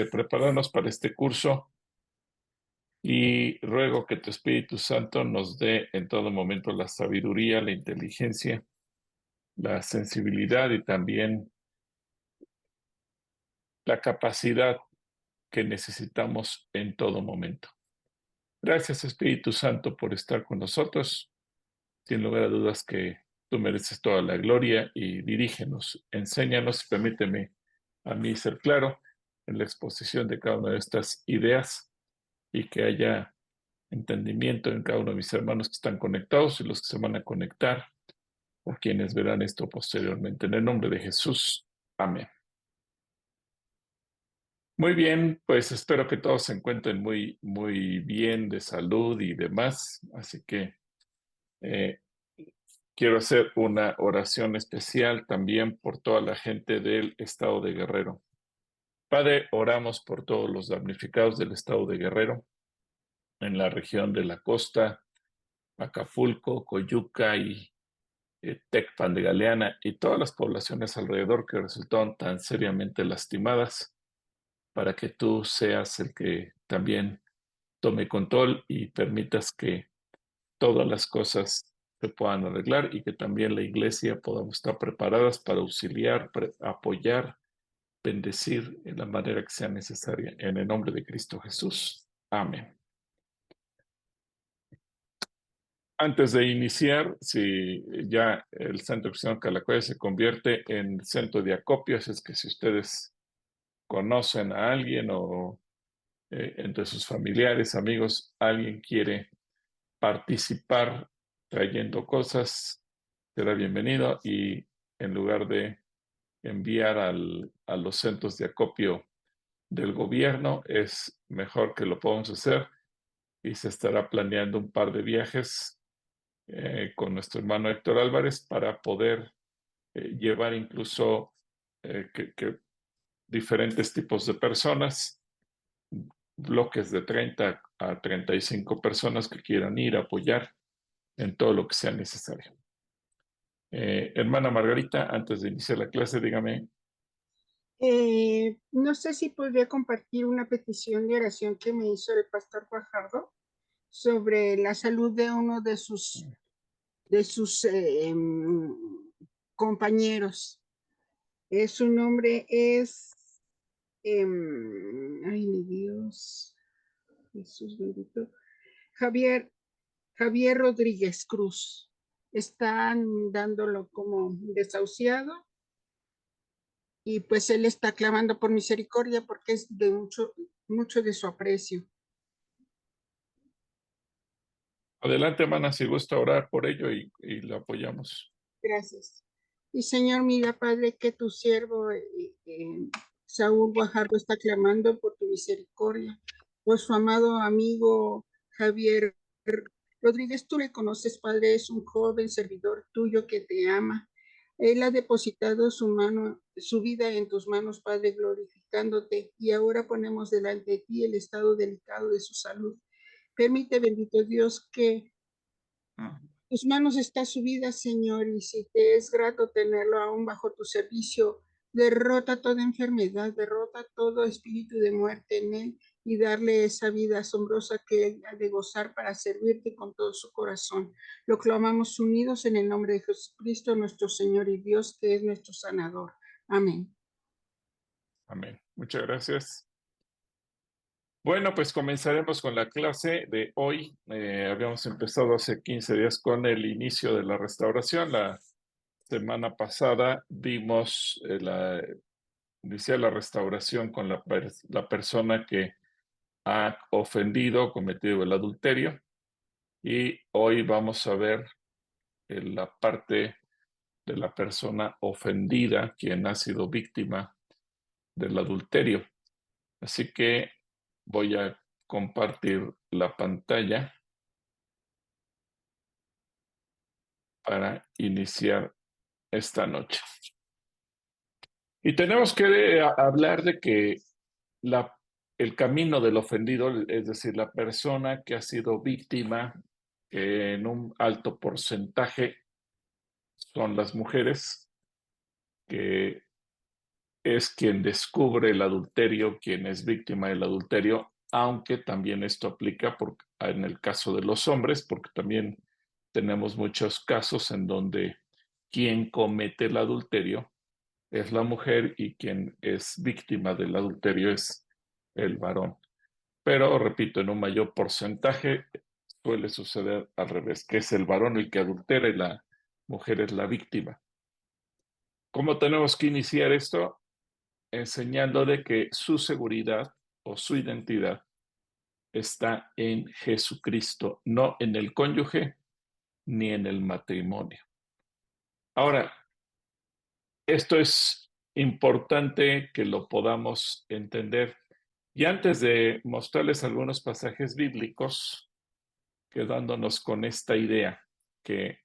de prepararnos para este curso y ruego que tu Espíritu Santo nos dé en todo momento la sabiduría, la inteligencia, la sensibilidad y también la capacidad que necesitamos en todo momento. Gracias, Espíritu Santo, por estar con nosotros. Sin lugar a dudas que tú mereces toda la gloria y dirígenos, enséñanos, permíteme a mí ser claro en la exposición de cada una de estas ideas y que haya entendimiento en cada uno de mis hermanos que están conectados y los que se van a conectar o quienes verán esto posteriormente. En el nombre de Jesús. Amén. Muy bien, pues espero que todos se encuentren muy bien de salud y demás. Así que eh, quiero hacer una oración especial también por toda la gente del estado de Guerrero. Padre, oramos por todos los damnificados del estado de Guerrero, en la región de la costa, Acapulco, Coyuca y Tecpan de Galeana y todas las poblaciones alrededor que resultaron tan seriamente lastimadas, para que tú seas el que también tome control y permitas que todas las cosas se puedan arreglar y que también la iglesia podamos estar preparadas para auxiliar, apoyar, bendecir en la manera que sea necesaria. En el nombre de Cristo Jesús. Amén. Antes de iniciar, si ya el Centro Cristiano Calacoya se convierte en centro de acopio, es que si ustedes conocen a alguien o entre sus familiares, amigos, alguien quiere participar trayendo cosas, será bienvenido y en lugar de enviar a los centros de acopio del gobierno, es mejor que lo podamos hacer y se estará planeando un par de viajes con nuestro hermano Héctor Álvarez para poder llevar incluso que diferentes tipos de personas, bloques de 30 a 35 personas que quieran ir a apoyar en todo lo que sea necesario. Hermana Margarita, antes de iniciar la clase, dígame. No sé si podría compartir una petición de oración que me hizo el pastor Fajardo sobre la salud de uno de sus compañeros. Su nombre es, ay mi Dios, Jesús bendito, Javier, Javier Rodríguez Cruz. Están dándolo como desahuciado y pues él está clamando por misericordia porque es de mucho de su aprecio. Adelante, hermana, si gusta orar por ello y la apoyamos. Gracias. Y Señor, mira, Padre, que tu siervo Saúl Guajardo está clamando por tu misericordia, por su amado amigo Javier Rodríguez. Tú le conoces, Padre, es un joven servidor tuyo que te ama. Él ha depositado su vida en tus manos, Padre, glorificándote, y ahora ponemos delante de ti el estado delicado de su salud. Permite, bendito Dios, que tus manos está su vida, Señor, y si te es grato tenerlo aún bajo tu servicio, derrota toda enfermedad, derrota todo espíritu de muerte en él y darle esa vida asombrosa que él ha de gozar para servirte con todo su corazón. Lo clamamos unidos en el nombre de Jesucristo, nuestro Señor y Dios, que es nuestro sanador. Amén. Amén. Muchas gracias. Bueno, pues comenzaremos con la clase de hoy. Habíamos empezado hace 15 días con el inicio de la restauración. La semana pasada vimos iniciar la restauración con la persona que ha ofendido, cometido el adulterio. Y hoy vamos a ver la parte de la persona ofendida, quien ha sido víctima del adulterio. Así que voy a compartir la pantalla para iniciar esta noche. Y tenemos que hablar de que el camino del ofendido, es decir, la persona que ha sido víctima, que en un alto porcentaje son las mujeres, que es quien descubre el adulterio, quien es víctima del adulterio, aunque también esto aplica en el caso de los hombres, porque también tenemos muchos casos en donde quien comete el adulterio es la mujer y quien es víctima del adulterio es el varón. Pero, repito, en un mayor porcentaje suele suceder al revés, que es el varón el que adultera y la mujer es la víctima. ¿Cómo tenemos que iniciar esto? Enseñando de que su seguridad o su identidad está en Jesucristo, no en el cónyuge ni en el matrimonio. Ahora, esto es importante que lo podamos entender. Y antes de mostrarles algunos pasajes bíblicos, quedándonos con esta idea, que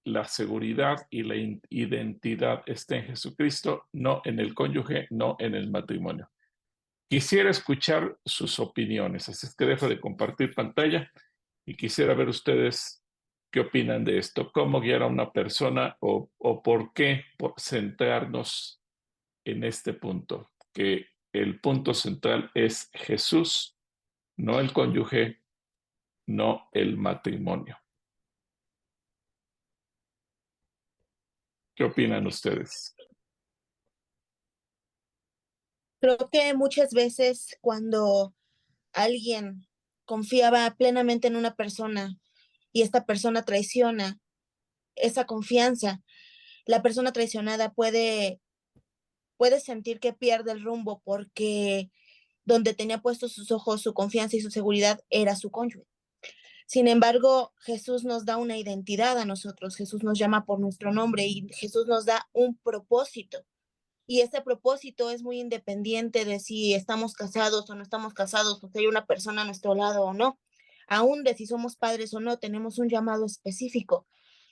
la seguridad y la identidad está en Jesucristo, no en el cónyuge, no en el matrimonio. Quisiera escuchar sus opiniones, así es que dejo de compartir pantalla y quisiera ver ustedes qué opinan de esto, cómo guiar a una persona o por qué centrarnos en este punto, que el punto central es Jesús, no el cónyuge, no el matrimonio. ¿Qué opinan ustedes? Creo que muchas veces cuando alguien confiaba plenamente en una persona y esta persona traiciona esa confianza, la persona traicionada puede sentir que pierde el rumbo porque donde tenía puestos sus ojos, su confianza y su seguridad era su cónyuge. Sin embargo, Jesús nos da una identidad a nosotros, Jesús nos llama por nuestro nombre y Jesús nos da un propósito. Y ese propósito es muy independiente de si estamos casados o no estamos casados, o si hay una persona a nuestro lado o no. Aún de si somos padres o no, tenemos un llamado específico.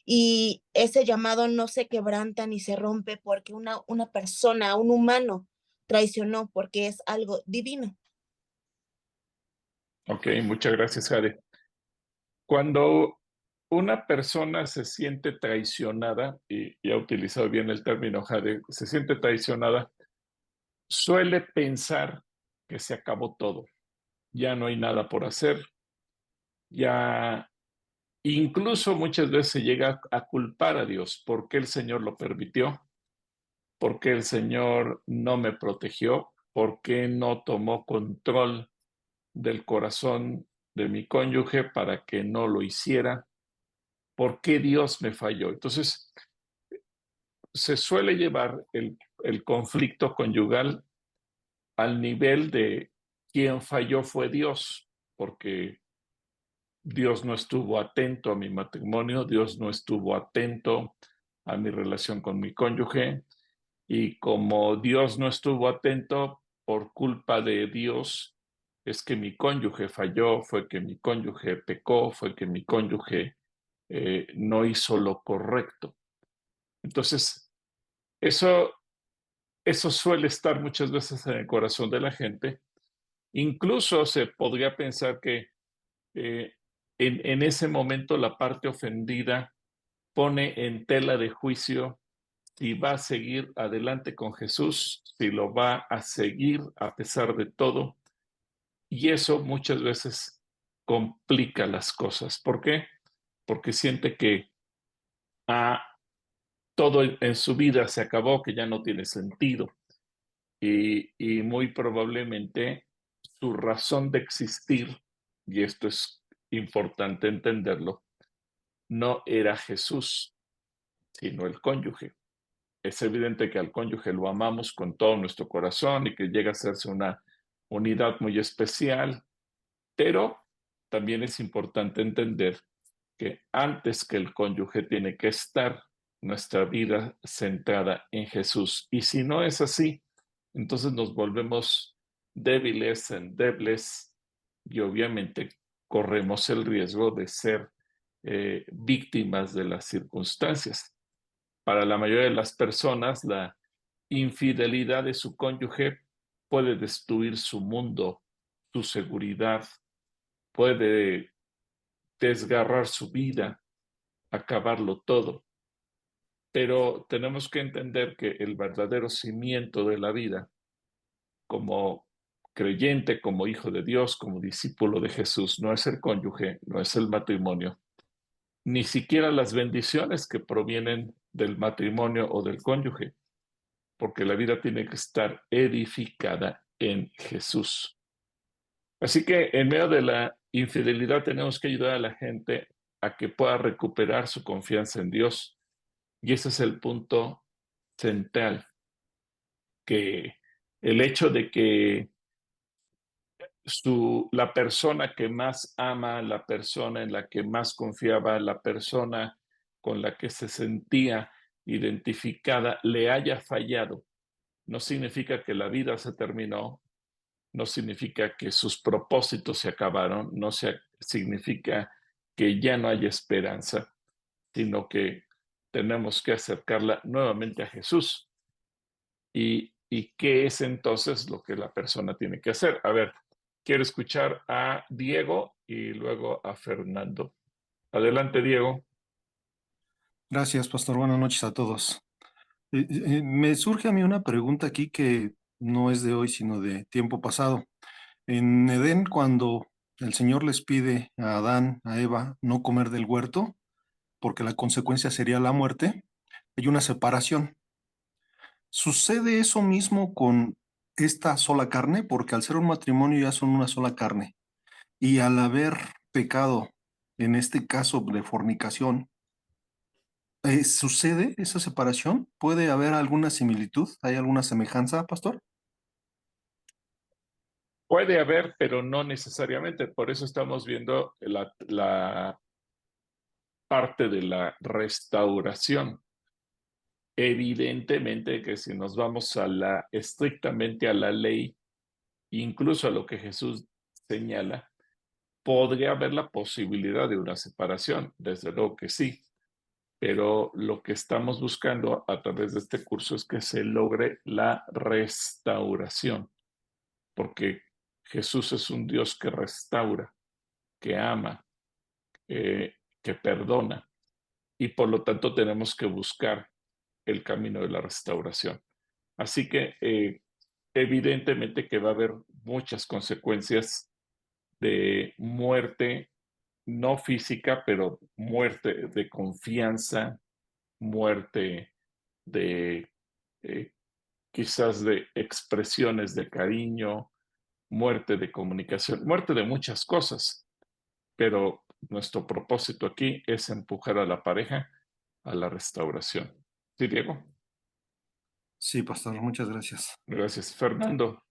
Y ese llamado no se quebranta ni se rompe porque una persona, un humano, traicionó, porque es algo divino. Ok, muchas gracias, Jade. Cuando una persona se siente traicionada, y ha utilizado bien el término, Jade, se siente traicionada, suele pensar que se acabó todo, ya no hay nada por hacer, ya incluso muchas veces se llega a culpar a Dios. ¿Por qué el Señor lo permitió? ¿Por qué el Señor no me protegió? ¿Por qué no tomó control del corazón de mi cónyuge para que no lo hiciera? ¿Por qué Dios me falló? Entonces, se suele llevar el conflicto conyugal al nivel de quién falló fue Dios, porque Dios no estuvo atento a mi matrimonio, Dios no estuvo atento a mi relación con mi cónyuge, y como Dios no estuvo atento, por culpa de Dios, es que mi cónyuge falló, fue que mi cónyuge pecó, fue que mi cónyuge no hizo lo correcto. Entonces, eso, eso suele estar muchas veces en el corazón de la gente. Incluso se podría pensar que eh, en ese momento la parte ofendida pone en tela de juicio si va a seguir adelante con Jesús, si lo va a seguir a pesar de todo. Y eso muchas veces complica las cosas. ¿Por qué? Porque siente que ah, todo en su vida se acabó, que ya no tiene sentido. Y muy probablemente su razón de existir, y esto es importante entenderlo, no era Jesús, sino el cónyuge. Es evidente que al cónyuge lo amamos con todo nuestro corazón y que llega a serse una unidad muy especial, pero también es importante entender que antes que el cónyuge tiene que estar nuestra vida centrada en Jesús. Y si no es así, entonces nos volvemos débiles, endebles, y obviamente corremos el riesgo de ser víctimas de las circunstancias. Para la mayoría de las personas, la infidelidad de su cónyuge puede destruir su mundo, su seguridad, puede desgarrar su vida, acabarlo todo. Pero tenemos que entender que el verdadero cimiento de la vida, como creyente, como hijo de Dios, como discípulo de Jesús, no es el cónyuge, no es el matrimonio, ni siquiera las bendiciones que provienen del matrimonio o del cónyuge, porque la vida tiene que estar edificada en Jesús. Así que en medio de la infidelidad tenemos que ayudar a la gente a que pueda recuperar su confianza en Dios. Y ese es el punto central, que el hecho de que la persona que más ama, la persona en la que más confiaba, la persona con la que se sentía identificada, le haya fallado, no significa que la vida se terminó, no significa que sus propósitos se acabaron, no significa que ya no hay esperanza, sino que tenemos que acercarla nuevamente a Jesús. ¿Y qué es entonces lo que la persona tiene que hacer? A ver, quiero escuchar a Diego y luego a Fernando. Adelante, Diego. Gracias, pastor. Buenas noches a todos. Me surge a mí una pregunta aquí que no es de hoy, sino de tiempo pasado. En Edén, cuando el Señor les pide a Adán, a Eva, no comer del huerto, porque la consecuencia sería la muerte, hay una separación. ¿Sucede eso mismo con esta sola carne? Porque al ser un matrimonio ya son una sola carne. Y al haber pecado, en este caso de fornicación, ¿sucede esa separación? ¿Puede haber alguna similitud? ¿Hay alguna semejanza, pastor? Puede haber, pero no necesariamente. Por eso estamos viendo la parte de la restauración. Evidentemente que si nos vamos estrictamente a la ley, incluso a lo que Jesús señala, podría haber la posibilidad de una separación, desde luego que sí, pero lo que estamos buscando a través de este curso es que se logre la restauración, porque Jesús es un Dios que restaura, que ama, que perdona, y por lo tanto tenemos que buscar el camino de la restauración. Así que evidentemente que va a haber muchas consecuencias de muerte, no física, pero muerte de confianza, muerte de quizás de expresiones de cariño, muerte de comunicación, muerte de muchas cosas, pero nuestro propósito aquí es empujar a la pareja a la restauración. ¿Sí, Diego? Sí, pastor, muchas gracias. Gracias. Fernando,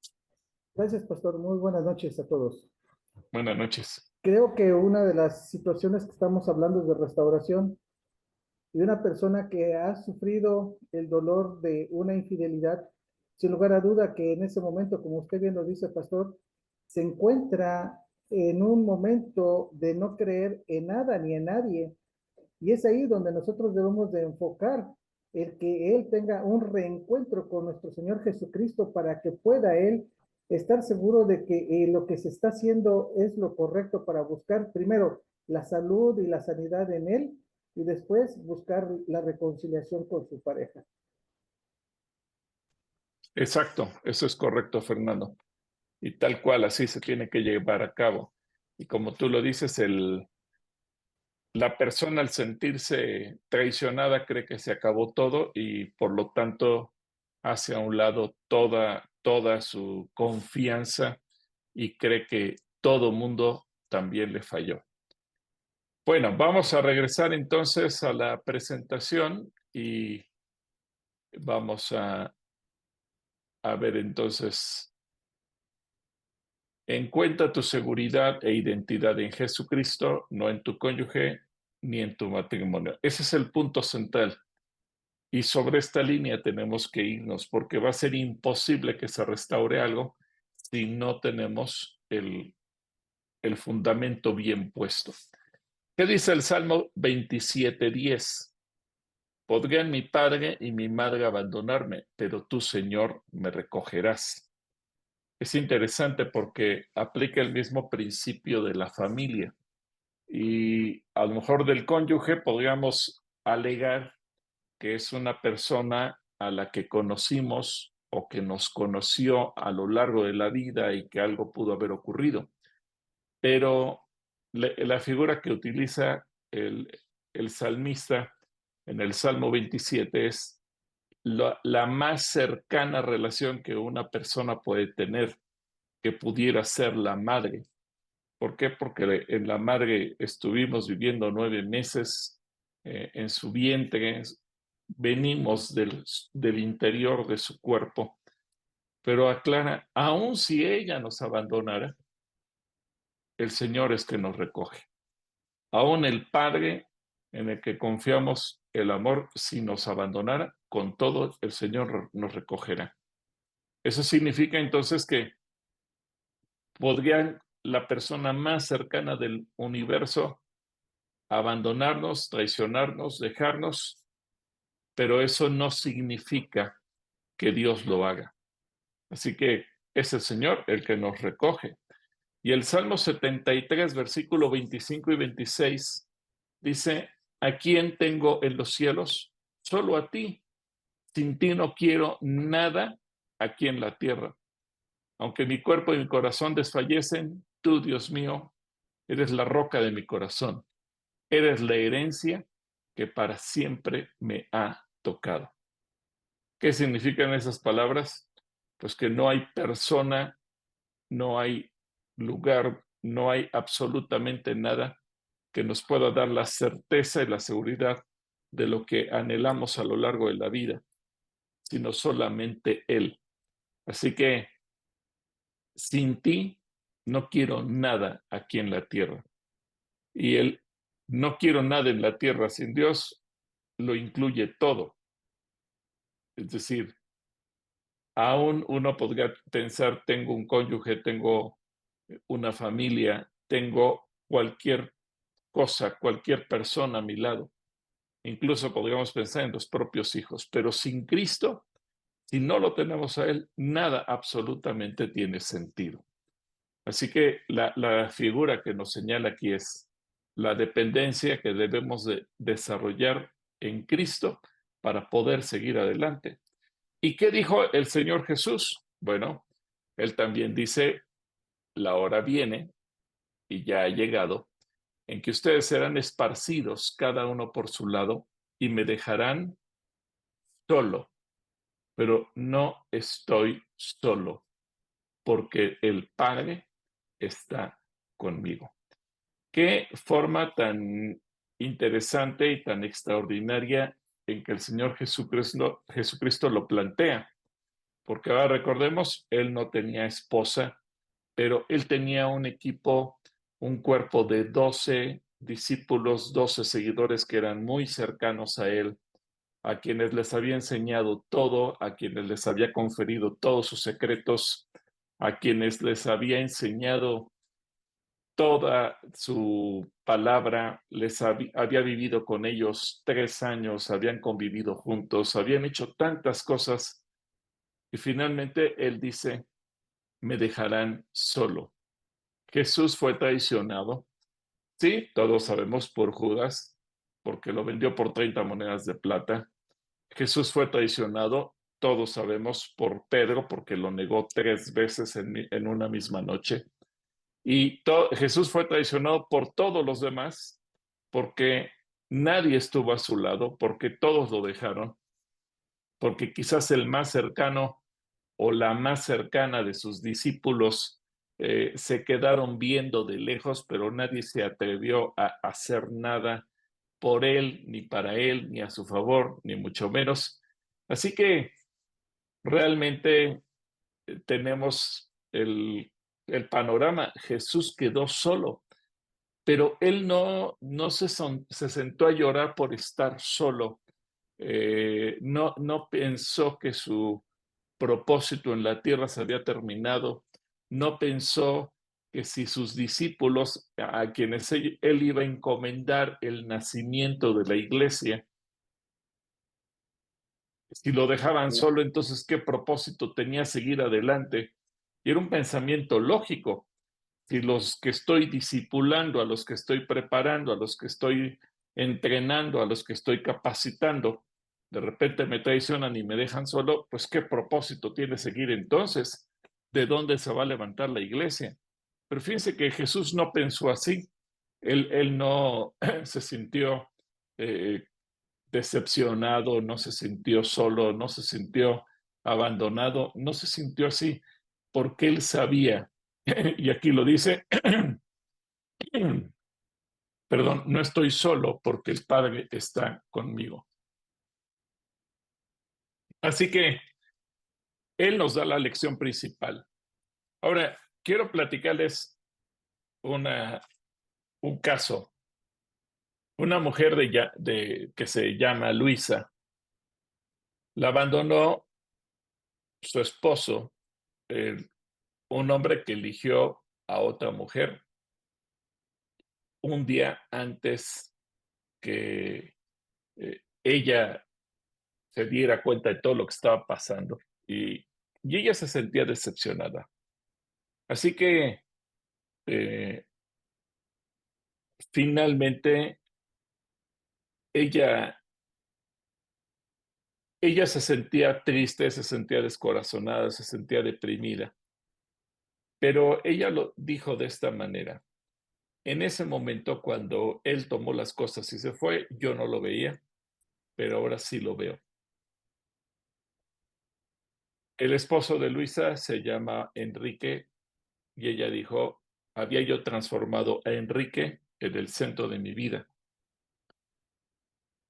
Gracias, pastor. Muy buenas noches a todos. buenas noches. Creo que una de las situaciones que estamos hablando es de restauración y de una persona que ha sufrido el dolor de una infidelidad, sin lugar a duda que en ese momento, como usted bien lo dice, pastor, se encuentra en un momento de no creer en nada ni en nadie. Y es ahí donde nosotros debemos de enfocar el que Él tenga un reencuentro con nuestro Señor Jesucristo para que pueda Él estar seguro de que lo que se está haciendo es lo correcto para buscar primero la salud y la sanidad en Él y después buscar la reconciliación con su pareja. Exacto, eso es correcto, Fernando. Y tal cual, así se tiene que llevar a cabo. Y como tú lo dices, la persona al sentirse traicionada cree que se acabó todo y por lo tanto hace a un lado toda su confianza y cree que todo mundo también le falló. Bueno, vamos a regresar entonces a la presentación y vamos a ver entonces, encuentra tu seguridad e identidad en Jesucristo, no en tu cónyuge ni en tu matrimonio. Ese es el punto central. Y sobre esta línea tenemos que irnos porque va a ser imposible que se restaure algo si no tenemos el fundamento bien puesto. ¿Qué dice el Salmo 27:10? Podrían mi padre y mi madre abandonarme, pero tú, Señor, me recogerás. Es interesante porque aplica el mismo principio de la familia y a lo mejor del cónyuge podríamos alegar que es una persona a la que conocimos o que nos conoció a lo largo de la vida y que algo pudo haber ocurrido. Pero la figura que utiliza el salmista en el Salmo 27 es la más cercana relación que una persona puede tener, que pudiera ser la madre. ¿Por qué? Porque en la madre estuvimos viviendo 9 meses en su vientre, venimos del interior de su cuerpo, pero aclara, aun si ella nos abandonara, el Señor es que nos recoge. Aún el Padre en el que confiamos el amor, si nos abandonara, con todo el Señor nos recogerá. Eso significa entonces que podría la persona más cercana del universo abandonarnos, traicionarnos, dejarnos, pero eso no significa que Dios lo haga. Así que es el Señor el que nos recoge. Y el Salmo 73, versículo 25 y 26, dice, ¿a quién tengo en los cielos? Solo a ti. Sin ti no quiero nada aquí en la tierra. Aunque mi cuerpo y mi corazón desfallecen, tú, Dios mío, eres la roca de mi corazón. Eres la herencia que para siempre me ha tocado. ¿Qué significan esas palabras? Pues que no hay persona, no hay lugar, no hay absolutamente nada que nos pueda dar la certeza y la seguridad de lo que anhelamos a lo largo de la vida, sino solamente Él. Así que sin ti no quiero nada aquí en la tierra. Y el no quiero nada en la tierra sin Dios lo incluye todo. Es decir, aún uno podría pensar, tengo un cónyuge, tengo una familia, tengo cualquier cosa, cualquier persona a mi lado. Incluso podríamos pensar en los propios hijos, pero sin Cristo, si no lo tenemos a Él, nada absolutamente tiene sentido. Así que la figura que nos señala aquí es la dependencia que debemos de desarrollar en Cristo para poder seguir adelante. ¿Y qué dijo el Señor Jesús? Bueno, Él también dice, la hora viene y ya ha llegado, en que ustedes serán esparcidos cada uno por su lado y me dejarán solo, pero no estoy solo, porque el Padre está conmigo. Qué forma tan interesante y tan extraordinaria en que el Señor Jesucristo lo plantea, porque ahora recordemos, Él no tenía esposa, pero Él tenía un equipo, un cuerpo de 12 discípulos, 12 seguidores que eran muy cercanos a Él, a quienes les había enseñado todo, a quienes les había conferido todos sus secretos, a quienes les había enseñado toda su palabra, había vivido con ellos 3 años, habían convivido juntos, habían hecho tantas cosas, y finalmente Él dice, me dejarán solo. Jesús fue traicionado, sí, todos sabemos por Judas, porque lo vendió por 30 monedas de plata. Jesús fue traicionado, todos sabemos, por Pedro, porque lo negó 3 veces en una misma noche. Y Jesús fue traicionado por todos los demás, porque nadie estuvo a su lado, porque todos lo dejaron, porque quizás el más cercano o la más cercana de sus discípulos se quedaron viendo de lejos, pero nadie se atrevió a hacer nada por él, ni para él, ni a su favor, ni mucho menos. Así que realmente tenemos el panorama. Jesús quedó solo, pero él no se sentó a llorar por estar solo. No pensó que su propósito en la tierra se había terminado. No pensó que si sus discípulos, a quienes él iba a encomendar el nacimiento de la iglesia, si lo dejaban solo, entonces qué propósito tenía seguir adelante. Y era un pensamiento lógico. Si los que estoy discipulando, a los que estoy preparando, a los que estoy entrenando, a los que estoy capacitando, de repente me traicionan y me dejan solo, pues ¿qué propósito tiene seguir entonces? ¿De dónde se va a levantar la iglesia? Pero fíjense que Jesús no pensó así. Él no se sintió eh, decepcionado, no se sintió solo, no se sintió abandonado, no se sintió así, porque él sabía, y aquí lo dice, perdón, no estoy solo porque el Padre está conmigo. Así que él nos da la lección principal. Ahora, quiero platicarles un caso. Una mujer que se llama Luisa, la abandonó su esposo, eh, un hombre que eligió a otra mujer un día antes que ella se diera cuenta de todo lo que estaba pasando y ella se sentía decepcionada. Así que eh, finalmente ella, ella se sentía triste, se sentía descorazonada, se sentía deprimida, pero ella lo dijo de esta manera. En ese momento, cuando él tomó las cosas y se fue, yo no lo veía, pero ahora sí lo veo. El esposo de Luisa se llama Enrique y ella dijo, había yo transformado a Enrique en el centro de mi vida.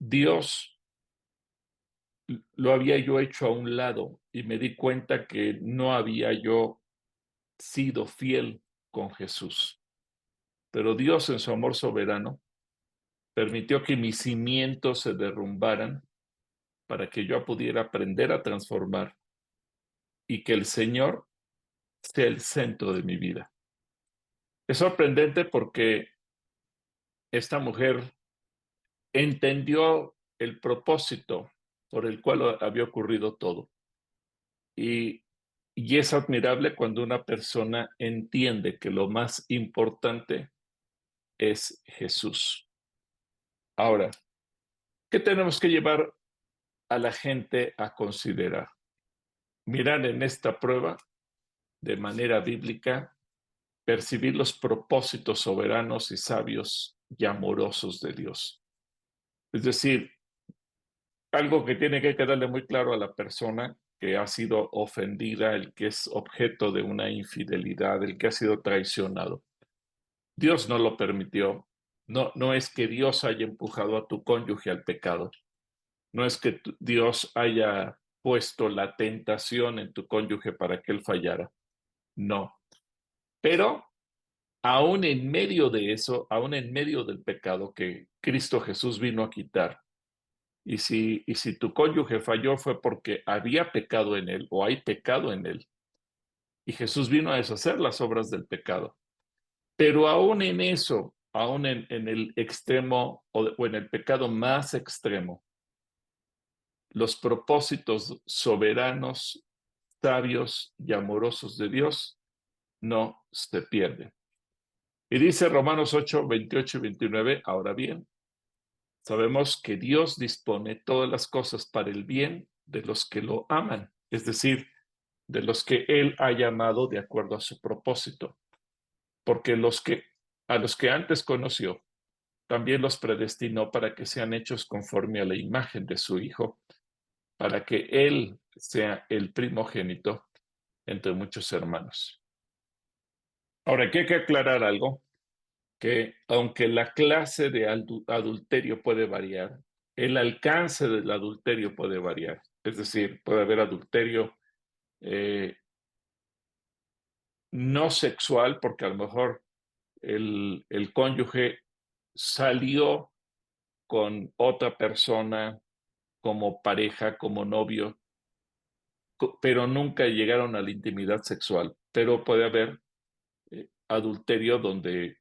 Dios lo había yo hecho a un lado y me di cuenta que no había yo sido fiel con Jesús. Pero Dios en su amor soberano permitió que mis cimientos se derrumbaran para que yo pudiera aprender a transformar y que el Señor sea el centro de mi vida. Es sorprendente porque esta mujer entendió el propósito por el cual había ocurrido todo. Y es admirable cuando una persona entiende que lo más importante es Jesús. Ahora, ¿qué tenemos que llevar a la gente a considerar? Mirar en esta prueba de manera bíblica, percibir los propósitos soberanos y sabios y amorosos de Dios. Es decir, algo que tiene que quedarle muy claro a la persona que ha sido ofendida, el que es objeto de una infidelidad, el que ha sido traicionado. Dios no lo permitió. No es que Dios haya empujado a tu cónyuge al pecado. No es que Dios haya puesto la tentación en tu cónyuge para que él fallara. No. Pero aún en medio de eso, aún en medio del pecado que Cristo Jesús vino a quitar, y si tu cónyuge falló fue porque había pecado en él o hay pecado en él. Y Jesús vino a deshacer las obras del pecado. Pero aún en eso, aún en el extremo o en el pecado más extremo, los propósitos soberanos, sabios y amorosos de Dios no se pierden. Y dice Romanos 8, 28 y 29, ahora bien, sabemos que Dios dispone todas las cosas para el bien de los que lo aman, es decir, de los que Él ha llamado de acuerdo a su propósito, porque a los que antes conoció, también los predestinó para que sean hechos conforme a la imagen de su Hijo, para que Él sea el primogénito entre muchos hermanos. Ahora, aquí hay que aclarar algo, que aunque la clase de adulterio puede variar, el alcance del adulterio puede variar. Es decir, puede haber adulterio no sexual, porque a lo mejor el cónyuge salió con otra persona como pareja, como novio, pero nunca llegaron a la intimidad sexual. Pero puede haber adulterio donde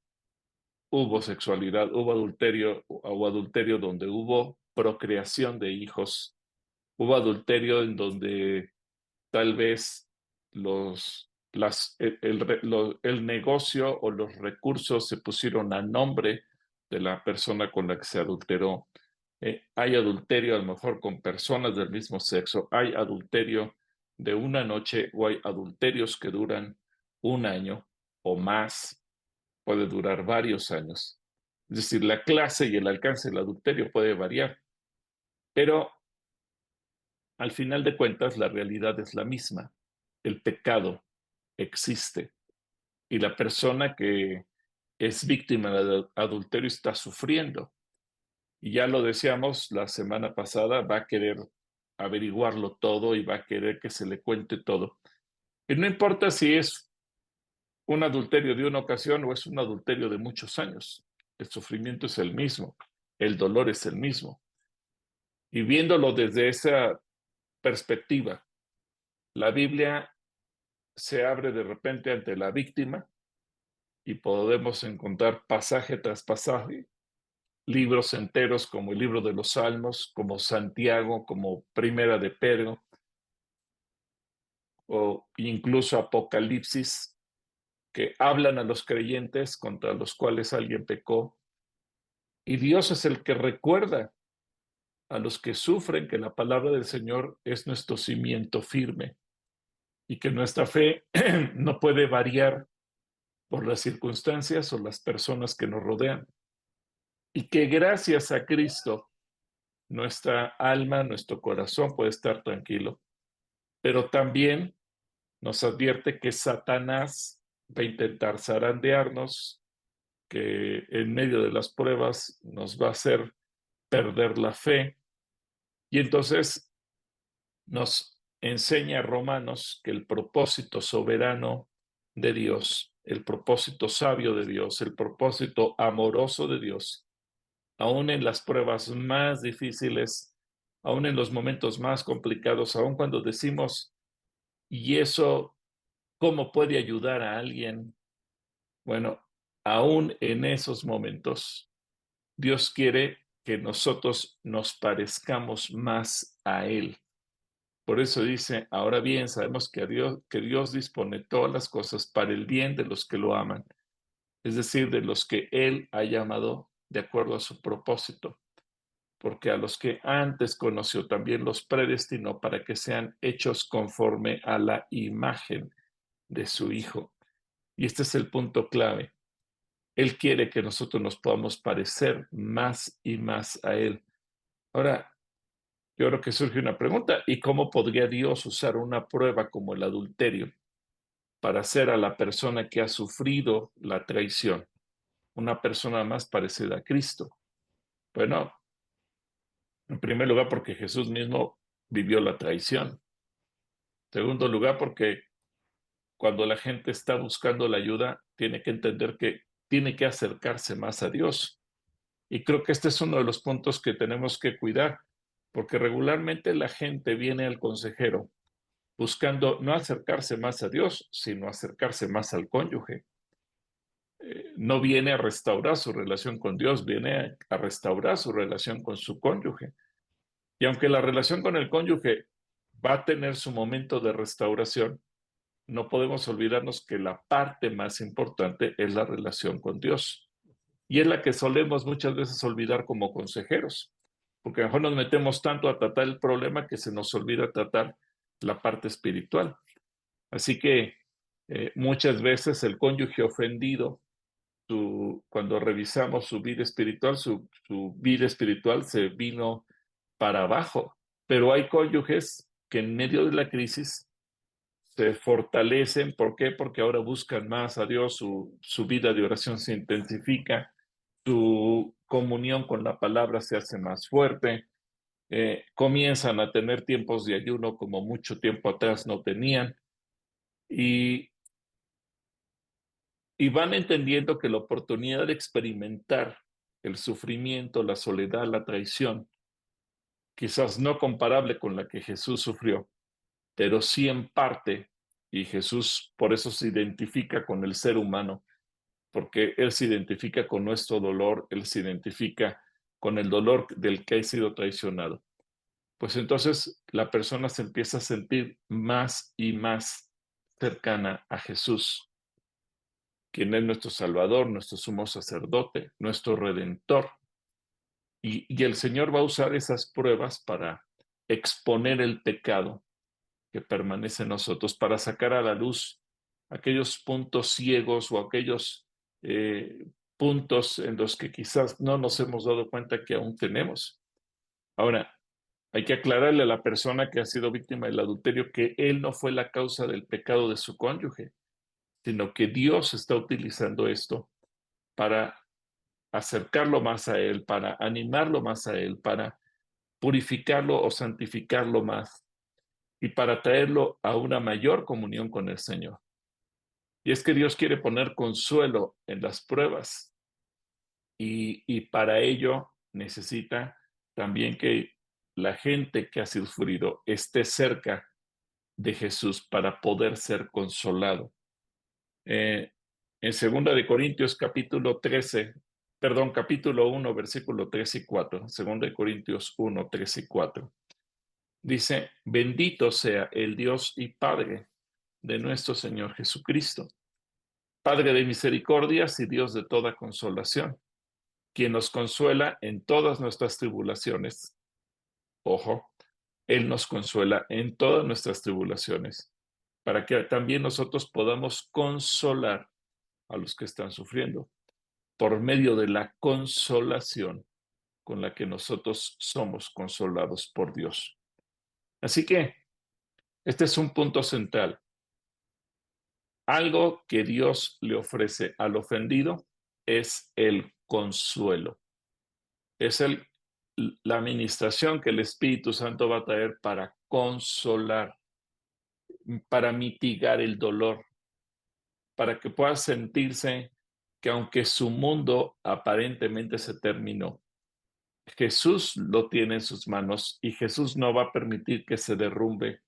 hubo sexualidad, hubo adulterio o adulterio donde hubo procreación de hijos, hubo adulterio en donde tal vez el negocio o los recursos se pusieron a nombre de la persona con la que se adulteró. Hay adulterio a lo mejor con personas del mismo sexo, hay adulterio de una noche o hay adulterios que duran un año o más, puede durar varios años. Es decir, la clase y el alcance del adulterio puede variar, pero al final de cuentas la realidad es la misma. El pecado existe y la persona que es víctima de adulterio está sufriendo. Y ya lo decíamos la semana pasada, va a querer averiguarlo todo y va a querer que se le cuente todo. Y no importa si es un adulterio de una ocasión o es un adulterio de muchos años, el sufrimiento es el mismo, el dolor es el mismo. Y viéndolo desde esa perspectiva, la Biblia se abre de repente ante la víctima y podemos encontrar pasaje tras pasaje, libros enteros como el libro de los Salmos, como Santiago, como Primera de Pedro, o incluso Apocalipsis, que hablan a los creyentes contra los cuales alguien pecó. Y Dios es el que recuerda a los que sufren que la palabra del Señor es nuestro cimiento firme y que nuestra fe no puede variar por las circunstancias o las personas que nos rodean. Y que gracias a Cristo, nuestra alma, nuestro corazón puede estar tranquilo. Pero también nos advierte que Satanás va a intentar zarandearnos, que en medio de las pruebas nos va a hacer perder la fe. Y entonces nos enseña Romanos que el propósito soberano de Dios, el propósito sabio de Dios, el propósito amoroso de Dios, aún en las pruebas más difíciles, aún en los momentos más complicados, aún cuando decimos, ¿y eso cómo puede ayudar a alguien? Bueno, aún en esos momentos, Dios quiere que nosotros nos parezcamos más a Él. Por eso dice, ahora bien, sabemos que Dios dispone todas las cosas para el bien de los que lo aman, es decir, de los que Él ha llamado de acuerdo a su propósito, porque a los que antes conoció también los predestinó para que sean hechos conforme a la imagen de su Hijo. Y este es el punto clave. Él quiere que nosotros nos podamos parecer más y más a Él. Ahora, yo creo que surge una pregunta, ¿y cómo podría Dios usar una prueba como el adulterio para hacer a la persona que ha sufrido la traición una persona más parecida a Cristo? Bueno, en primer lugar porque Jesús mismo vivió la traición. En segundo lugar porque cuando la gente está buscando la ayuda, tiene que entender que tiene que acercarse más a Dios. Y creo que este es uno de los puntos que tenemos que cuidar, porque regularmente la gente viene al consejero buscando no acercarse más a Dios, sino acercarse más al cónyuge. No viene a restaurar su relación con Dios, viene a restaurar su relación con su cónyuge. Y aunque la relación con el cónyuge va a tener su momento de restauración, no podemos olvidarnos que la parte más importante es la relación con Dios. Y es la que solemos muchas veces olvidar como consejeros, porque a lo mejor nos metemos tanto a tratar el problema que se nos olvida tratar la parte espiritual. Así que muchas veces el cónyuge ofendido, cuando revisamos su vida espiritual, su vida espiritual se vino para abajo. Pero hay cónyuges que en medio de la crisis se fortalecen. ¿Por qué? Porque ahora buscan más a Dios, su vida de oración se intensifica, su comunión con la palabra se hace más fuerte, comienzan a tener tiempos de ayuno como mucho tiempo atrás no tenían y, y van entendiendo que la oportunidad de experimentar el sufrimiento, la soledad, la traición, quizás no comparable con la que Jesús sufrió, pero sí en parte, y Jesús por eso se identifica con el ser humano, porque Él se identifica con nuestro dolor, Él se identifica con el dolor del que ha sido traicionado. Pues entonces la persona se empieza a sentir más y más cercana a Jesús, quien es nuestro Salvador, nuestro sumo sacerdote, nuestro Redentor. Y el Señor va a usar esas pruebas para exponer el pecado que permanece en nosotros, para sacar a la luz aquellos puntos ciegos o aquellos puntos en los que quizás no nos hemos dado cuenta que aún tenemos. Ahora, hay que aclararle a la persona que ha sido víctima del adulterio que él no fue la causa del pecado de su cónyuge, sino que Dios está utilizando esto para acercarlo más a Él, para animarlo más a Él, para purificarlo o santificarlo más y para traerlo a una mayor comunión con el Señor. Y es que Dios quiere poner consuelo en las pruebas y para ello necesita también que la gente que ha sufrido esté cerca de Jesús para poder ser consolado. En 2 de Corintios capítulo 1, versículo 3 y 4, 2 de Corintios 1, 3 y 4, dice, bendito sea el Dios y Padre de nuestro Señor Jesucristo, Padre de misericordias y Dios de toda consolación, quien nos consuela en todas nuestras tribulaciones. Ojo, Él nos consuela en todas nuestras tribulaciones, para que también nosotros podamos consolar a los que están sufriendo, por medio de la consolación con la que nosotros somos consolados por Dios. Así que este es un punto central. Algo que Dios le ofrece al ofendido es el consuelo. Es la administración que el Espíritu Santo va a traer para consolar, para mitigar el dolor, para que pueda sentirse que aunque su mundo aparentemente se terminó, Jesús lo tiene en sus manos y Jesús no va a permitir que se derrumbe.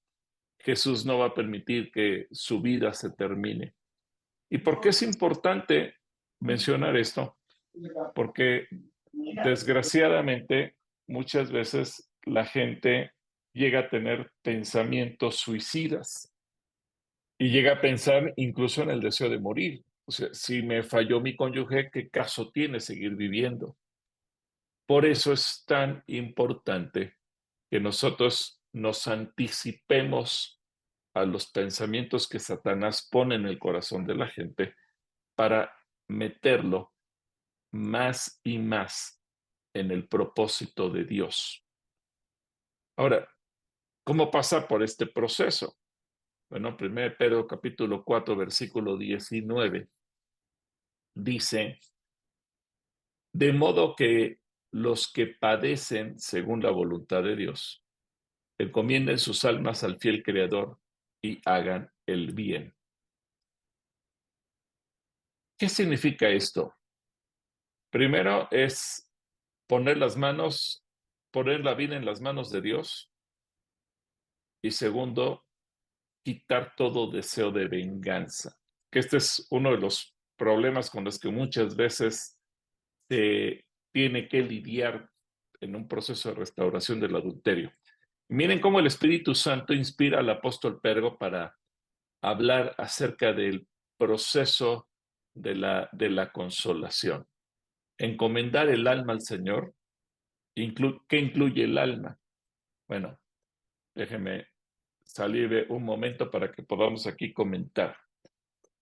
Jesús no va a permitir que su vida se termine. ¿Y por qué es importante mencionar esto? Porque desgraciadamente muchas veces la gente llega a tener pensamientos suicidas y llega a pensar incluso en el deseo de morir. O sea, si me falló mi cónyuge, ¿qué caso tiene seguir viviendo? Por eso es tan importante que nosotros nos anticipemos a los pensamientos que Satanás pone en el corazón de la gente para meterlo más y más en el propósito de Dios. Ahora, ¿cómo pasar por este proceso? Bueno, 1 Pedro capítulo 4, versículo 19 dice, de modo que los que padecen según la voluntad de Dios, encomienden sus almas al fiel Creador y hagan el bien. ¿Qué significa esto? Primero es poner la vida en las manos de Dios. Y segundo, quitar todo deseo de venganza. Que este es uno de los problemas con los que muchas veces se tiene que lidiar en un proceso de restauración del adulterio. Miren cómo el Espíritu Santo inspira al apóstol Pedro para hablar acerca del proceso de la consolación. Encomendar el alma al Señor. ¿Qué incluye el alma? Bueno, déjenme salir un momento para que podamos aquí comentar.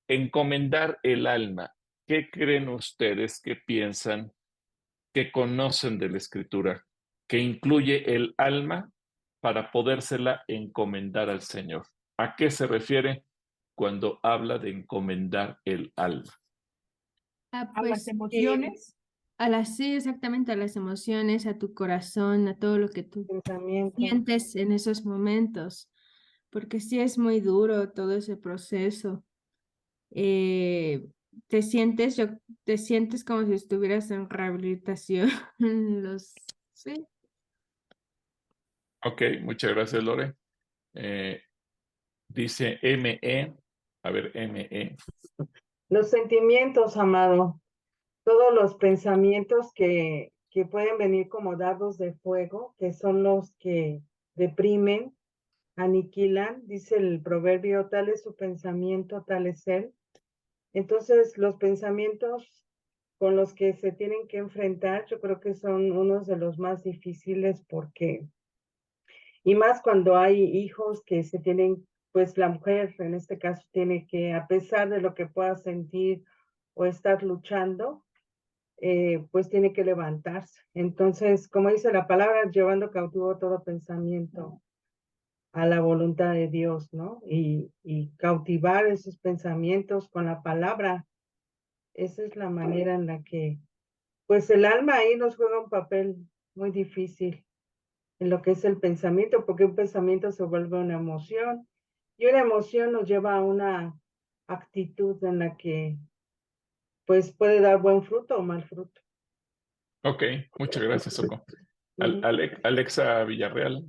Encomendar el alma. ¿Qué creen ustedes que piensan, que conocen de la Escritura, que incluye el alma para podérsela encomendar al Señor? ¿A qué se refiere cuando habla de encomendar el alma? Ah, A las pues emociones, sí, exactamente, a las emociones, a tu corazón, a todo lo que tú pensamiento. sientes en esos momentos, porque sí es muy duro todo ese proceso. Te sientes como si estuvieras en rehabilitación. Sí. Ok, muchas gracias, Lore. Dice ME, a ver, ME. Los sentimientos, amado, todos los pensamientos que pueden venir como dardos de fuego, que son los que deprimen, aniquilan, dice el proverbio, tal es su pensamiento, tal es él. Entonces, los pensamientos con los que se tienen que enfrentar, yo creo que son unos de los más difíciles porque, y más cuando hay hijos que se tienen, pues la mujer en este caso tiene que, a pesar de lo que pueda sentir o estar luchando, pues tiene que levantarse. Entonces, como dice la palabra, llevando cautivo todo pensamiento a la voluntad de Dios, ¿no? Y cautivar esos pensamientos con la palabra. Esa es la manera en la que, pues el alma ahí nos juega un papel muy difícil en lo que es el pensamiento, porque un pensamiento se vuelve una emoción y una emoción nos lleva a una actitud en la que, pues puede dar buen fruto o mal fruto. Ok, muchas gracias, Soco. Ujú. Alexa Villarreal.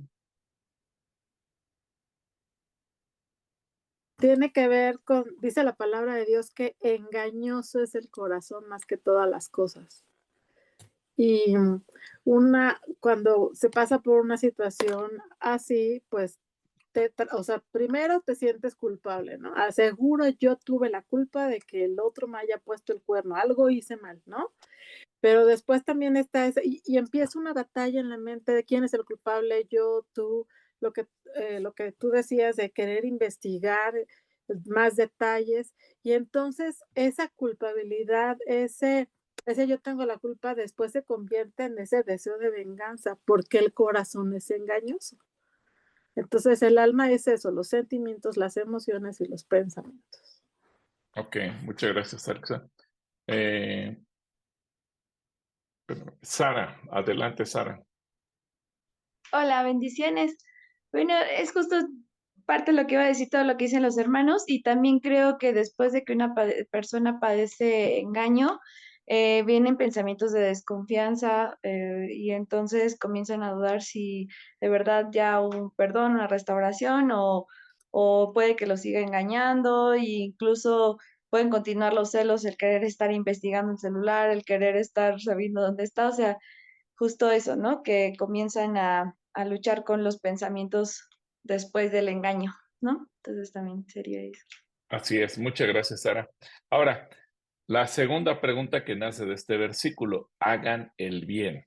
Tiene que ver con, dice la palabra de Dios, que engañoso es el corazón más que todas las cosas. Y cuando se pasa por una situación así, pues, o sea, primero te sientes culpable, ¿no? Aseguro yo tuve la culpa de que el otro me haya puesto el cuerno, algo hice mal, ¿no? Pero después también está y empieza una batalla en la mente de quién es el culpable, yo, tú, lo que tú decías de querer investigar más detalles, y entonces esa culpabilidad, ese yo tengo la culpa, después se convierte en ese deseo de venganza, porque el corazón es engañoso. Entonces el alma es eso, los sentimientos, las emociones y los pensamientos. Ok, muchas gracias, Alexa. Sara, adelante, Sara. Hola, bendiciones. Bueno, es justo parte de lo que iba a decir, todo lo que dicen los hermanos, y también creo que después de que una persona padece engaño, vienen pensamientos de desconfianza, y entonces comienzan a dudar si de verdad ya hubo un perdón, una restauración, o puede que lo siga engañando, e incluso pueden continuar los celos, el querer estar investigando el celular, el querer estar sabiendo dónde está, o sea, justo eso, ¿no? Que comienzan a luchar con los pensamientos después del engaño, ¿no? Entonces también sería eso. Así es, muchas gracias, Sara. Ahora, la segunda pregunta que nace de este versículo, hagan el bien.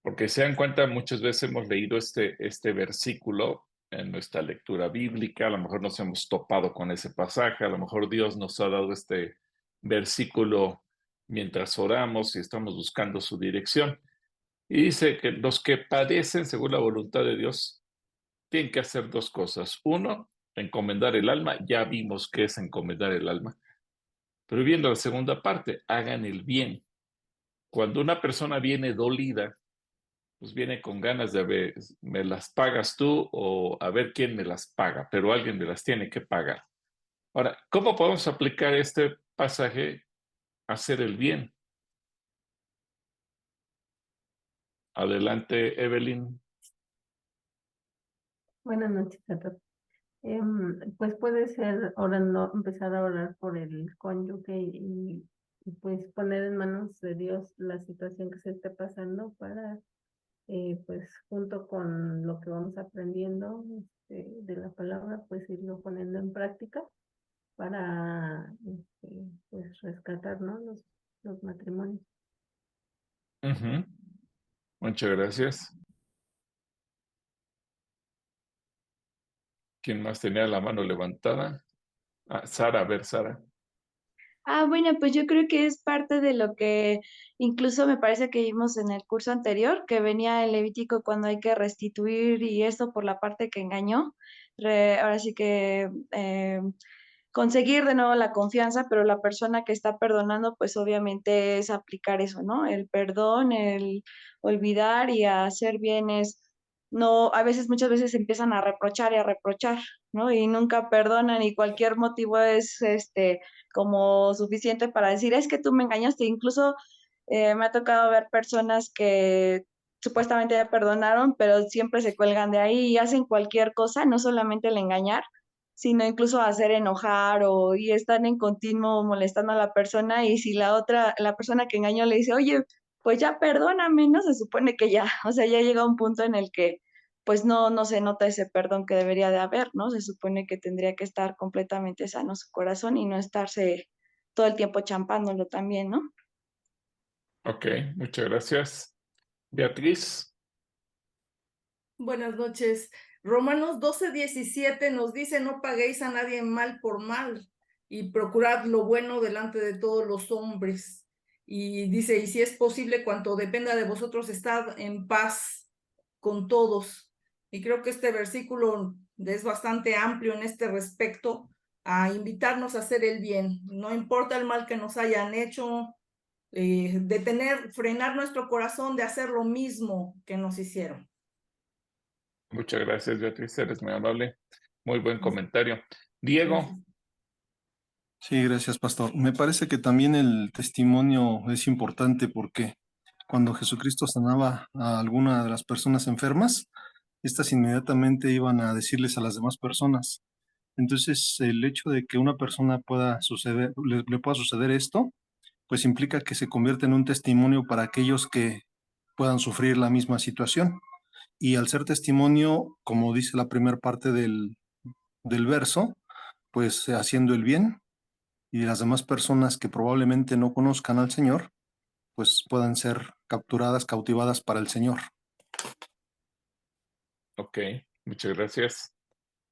Porque se dan cuenta, muchas veces hemos leído este versículo en nuestra lectura bíblica, a lo mejor nos hemos topado con ese pasaje, a lo mejor Dios nos ha dado este versículo mientras oramos y estamos buscando su dirección. Y dice que los que padecen según la voluntad de Dios tienen que hacer dos cosas. Uno, encomendar el alma. Ya vimos qué es encomendar el alma. Pero viendo la segunda parte, hagan el bien. Cuando una persona viene dolida, pues viene con ganas de ver, me las pagas tú o a ver quién me las paga, pero alguien me las tiene que pagar. Ahora, ¿cómo podemos aplicar este pasaje a hacer el bien? Adelante, Evelyn. Buenas noches a todos. Pues puede ser orando, empezar a orar por el cónyuge y pues poner en manos de Dios la situación que se esté pasando para, pues junto con lo que vamos aprendiendo de la palabra, pues irlo poniendo en práctica para pues rescatar, ¿no? Los matrimonios. Ujú. Muchas gracias. ¿Quién más tenía la mano levantada? Ah, Sara, a ver, Sara. Bueno, pues yo creo que es parte de lo que incluso me parece que vimos en el curso anterior, que venía el Levítico cuando hay que restituir y eso por la parte que engañó. Ahora sí que conseguir de nuevo la confianza, pero la persona que está perdonando, pues obviamente es aplicar eso, ¿no? El perdón, el olvidar y hacer bienes. No, a veces, muchas veces empiezan a reprochar y a reprochar, ¿no? Y nunca perdonan y cualquier motivo es como suficiente para decir, es que tú me engañaste. Incluso me ha tocado ver personas que supuestamente ya perdonaron, pero siempre se cuelgan de ahí y hacen cualquier cosa, no solamente el engañar, sino incluso hacer enojar y están en continuo molestando a la persona y si la persona que engañó le dice, oye, pues ya perdóname, ¿no? Se supone que ya, o sea, ya llega un punto en el que pues no se nota ese perdón que debería de haber, ¿no? Se supone que tendría que estar completamente sano su corazón y no estarse todo el tiempo champándolo también, ¿no? Ok, muchas gracias. Beatriz. Buenas noches. Romanos 12:17 nos dice, no paguéis a nadie mal por mal y procurad lo bueno delante de todos los hombres. Y dice, y si es posible, cuanto dependa de vosotros, estad en paz con todos. Y creo que este versículo es bastante amplio en este respecto, a invitarnos a hacer el bien. No importa el mal que nos hayan hecho, frenar nuestro corazón de hacer lo mismo que nos hicieron. Muchas gracias, Beatriz, eres muy amable. Muy buen comentario. Diego. Gracias. Sí, gracias, pastor. Me parece que también el testimonio es importante porque cuando Jesucristo sanaba a alguna de las personas enfermas, estas inmediatamente iban a decirles a las demás personas. Entonces, el hecho de que una persona pueda suceder, le pueda suceder esto, pues implica que se convierte en un testimonio para aquellos que puedan sufrir la misma situación. Y al ser testimonio, como dice la primera parte del verso, pues haciendo el bien, y las demás personas que probablemente no conozcan al Señor, pues puedan ser capturadas, cautivadas para el Señor. Ok, muchas gracias.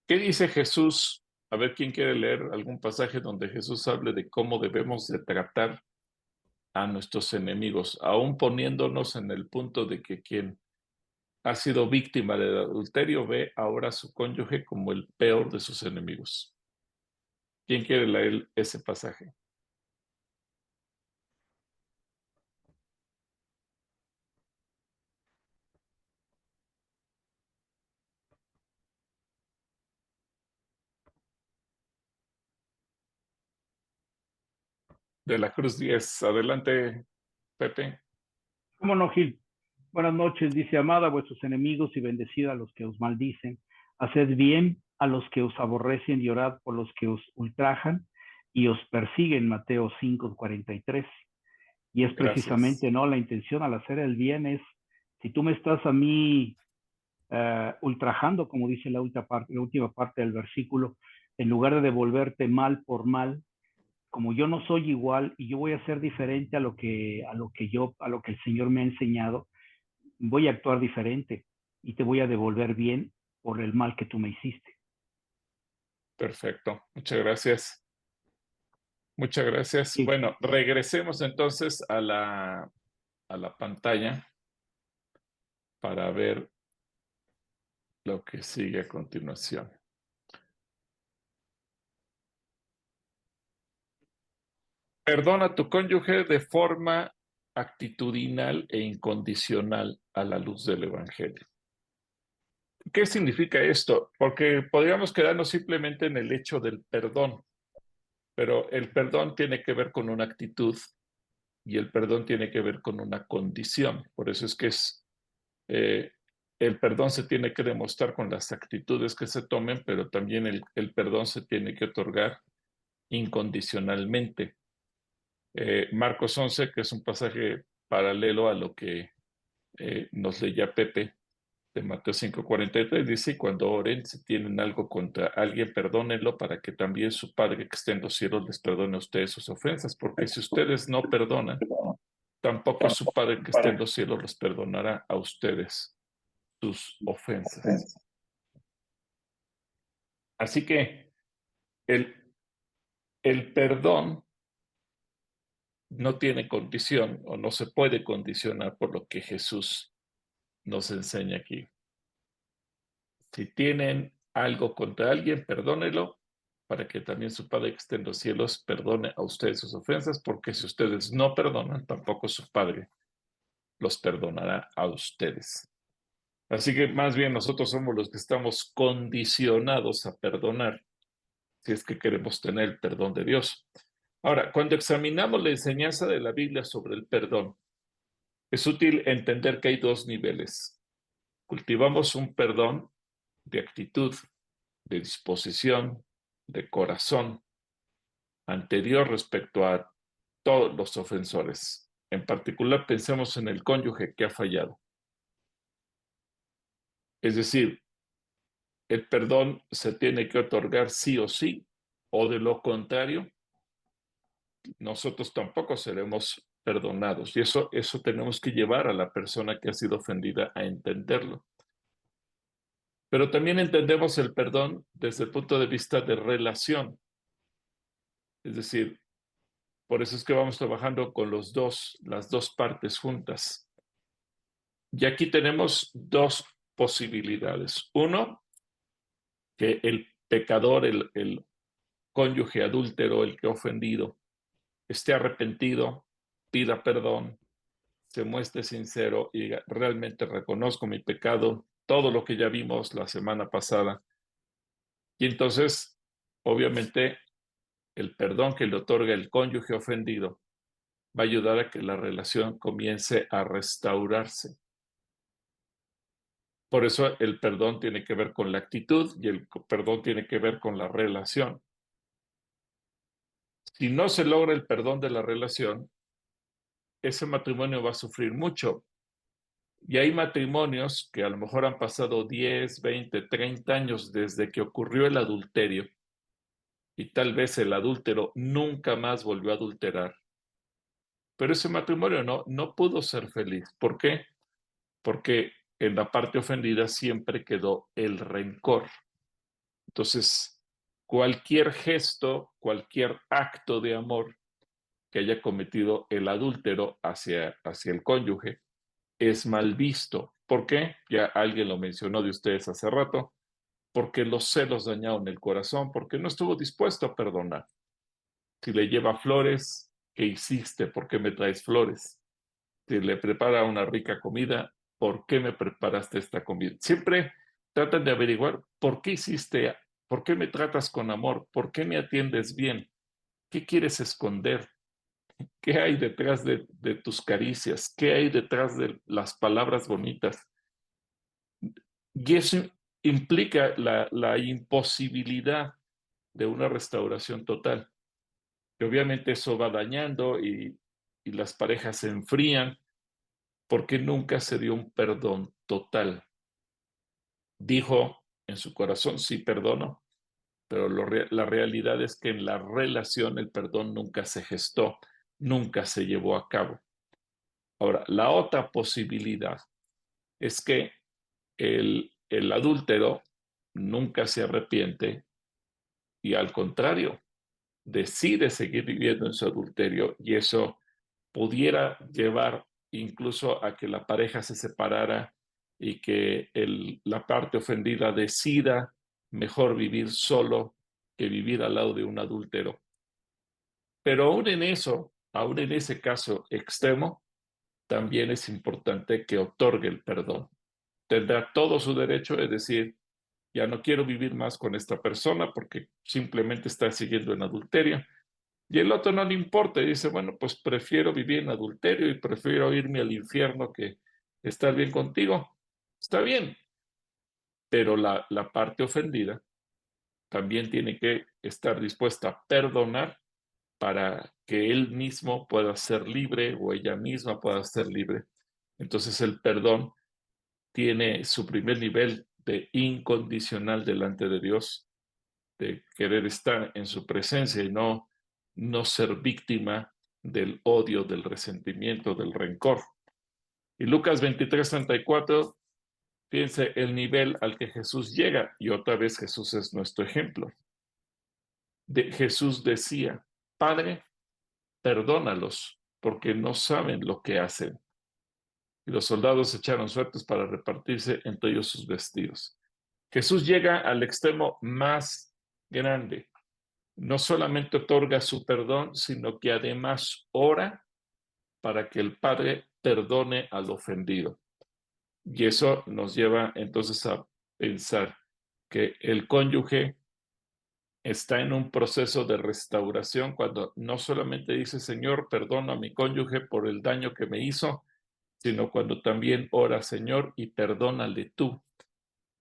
¿Qué dice Jesús? A ver, ¿quién quiere leer algún pasaje donde Jesús hable de cómo debemos de tratar a nuestros enemigos, aún poniéndonos en el punto de que quien ha sido víctima del adulterio ve ahora a su cónyuge como el peor de sus enemigos? ¿Quién quiere leer ese pasaje? De la Cruz 10. Adelante, Pepe. ¿Cómo no, Gil? Buenas noches, dice, amad a vuestros enemigos y bendecid a los que os maldicen. Haced bien a los que os aborrecen y orad por los que os ultrajan y os persiguen, Mateo 5:43. Y es precisamente, ¿no? La intención al hacer el bien es, si tú me estás a mí ultrajando, como dice la última parte del versículo, en lugar de devolverte mal por mal, como yo no soy igual y yo voy a ser diferente a lo que el Señor me ha enseñado, voy a actuar diferente y te voy a devolver bien por el mal que tú me hiciste. Perfecto, muchas gracias. Muchas gracias. Sí. Bueno, regresemos entonces a la pantalla para ver lo que sigue a continuación. Perdona a tu cónyuge de forma actitudinal e incondicional a la luz del Evangelio. ¿Qué significa esto? Porque podríamos quedarnos simplemente en el hecho del perdón, pero el perdón tiene que ver con una actitud y el perdón tiene que ver con una condición. Por eso es que el perdón se tiene que demostrar con las actitudes que se tomen, pero también el perdón se tiene que otorgar incondicionalmente. Marcos 11, que es un pasaje paralelo a lo que nos leía Pepe de Mateo 5:43, dice, y cuando oren, si tienen algo contra alguien, perdónenlo para que también su Padre que está en los cielos les perdone a ustedes sus ofensas, porque si ustedes no perdonan, tampoco su Padre que está en los cielos les perdonará a ustedes sus ofensas. Así que el perdón no tiene condición o no se puede condicionar por lo que Jesús nos enseña aquí. Si tienen algo contra alguien, perdónelo para que también su Padre que esté en los cielos perdone a ustedes sus ofensas, porque si ustedes no perdonan, tampoco su Padre los perdonará a ustedes. Así que más bien nosotros somos los que estamos condicionados a perdonar, si es que queremos tener el perdón de Dios. Ahora, cuando examinamos la enseñanza de la Biblia sobre el perdón, es útil entender que hay dos niveles. Cultivamos un perdón de actitud, de disposición, de corazón, anterior respecto a todos los ofensores. En particular, pensemos en el cónyuge que ha fallado. Es decir, el perdón se tiene que otorgar sí o sí, o de lo contrario, nosotros tampoco seremos perdonados. Y eso tenemos que llevar a la persona que ha sido ofendida a entenderlo. Pero también entendemos el perdón desde el punto de vista de relación. Es decir, por eso es que vamos trabajando con las dos partes juntas. Y aquí tenemos dos posibilidades. Uno, que el pecador, el cónyuge adúltero, el que ha ofendido, esté arrepentido, pida perdón, se muestre sincero y diga, realmente reconozco mi pecado, todo lo que ya vimos la semana pasada. Y entonces, obviamente, el perdón que le otorga el cónyuge ofendido va a ayudar a que la relación comience a restaurarse. Por eso el perdón tiene que ver con la actitud y el perdón tiene que ver con la relación. Si no se logra el perdón de la relación, ese matrimonio va a sufrir mucho. Y hay matrimonios que a lo mejor han pasado 10, 20, 30 años desde que ocurrió el adulterio y tal vez el adúltero nunca más volvió a adulterar. Pero ese matrimonio no pudo ser feliz. ¿Por qué? Porque en la parte ofendida siempre quedó el rencor. Entonces, cualquier gesto, cualquier acto de amor que haya cometido el adúltero hacia el cónyuge es mal visto. ¿Por qué? Ya alguien lo mencionó de ustedes hace rato. Porque los celos dañaron el corazón, porque no estuvo dispuesto a perdonar. Si le lleva flores, ¿qué hiciste? ¿Por qué me traes flores? Si le prepara una rica comida, ¿por qué me preparaste esta comida? Siempre tratan de averiguar por qué hiciste, por qué me tratas con amor, por qué me atiendes bien, qué quieres esconder, qué hay detrás de tus caricias, qué hay detrás de las palabras bonitas. Y eso implica la imposibilidad de una restauración total. Y obviamente eso va dañando y las parejas se enfrían porque nunca se dio un perdón total. Dijo en su corazón, sí perdono, pero la realidad es que en la relación el perdón nunca se gestó, nunca se llevó a cabo. Ahora, la otra posibilidad es que el adúltero nunca se arrepiente y al contrario, decide seguir viviendo en su adulterio y eso pudiera llevar incluso a que la pareja se separara y que la parte ofendida decida mejor vivir solo que vivir al lado de un adúltero. Pero aún en ese caso extremo, también es importante que otorgue el perdón. Tendrá todo su derecho de decir, ya no quiero vivir más con esta persona porque simplemente está siguiendo en adulterio. Y el otro no le importa y dice, bueno, pues prefiero vivir en adulterio y prefiero irme al infierno que estar bien contigo. Está bien, pero la parte ofendida también tiene que estar dispuesta a perdonar para que él mismo pueda ser libre o ella misma pueda ser libre. Entonces el perdón tiene su primer nivel de incondicional delante de Dios, de querer estar en su presencia y no ser víctima del odio, del resentimiento, del rencor. Y Lucas 23:34, fíjense el nivel al que Jesús llega, y otra vez Jesús es nuestro ejemplo. Jesús decía, Padre, perdónalos, porque no saben lo que hacen. Y los soldados echaron suertes para repartirse entre ellos sus vestidos. Jesús llega al extremo más grande. No solamente otorga su perdón, sino que además ora para que el Padre perdone al ofendido. Y eso nos lleva entonces a pensar que el cónyuge está en un proceso de restauración cuando no solamente dice, Señor, perdona a mi cónyuge por el daño que me hizo, sino cuando también ora, Señor, y perdónale tú.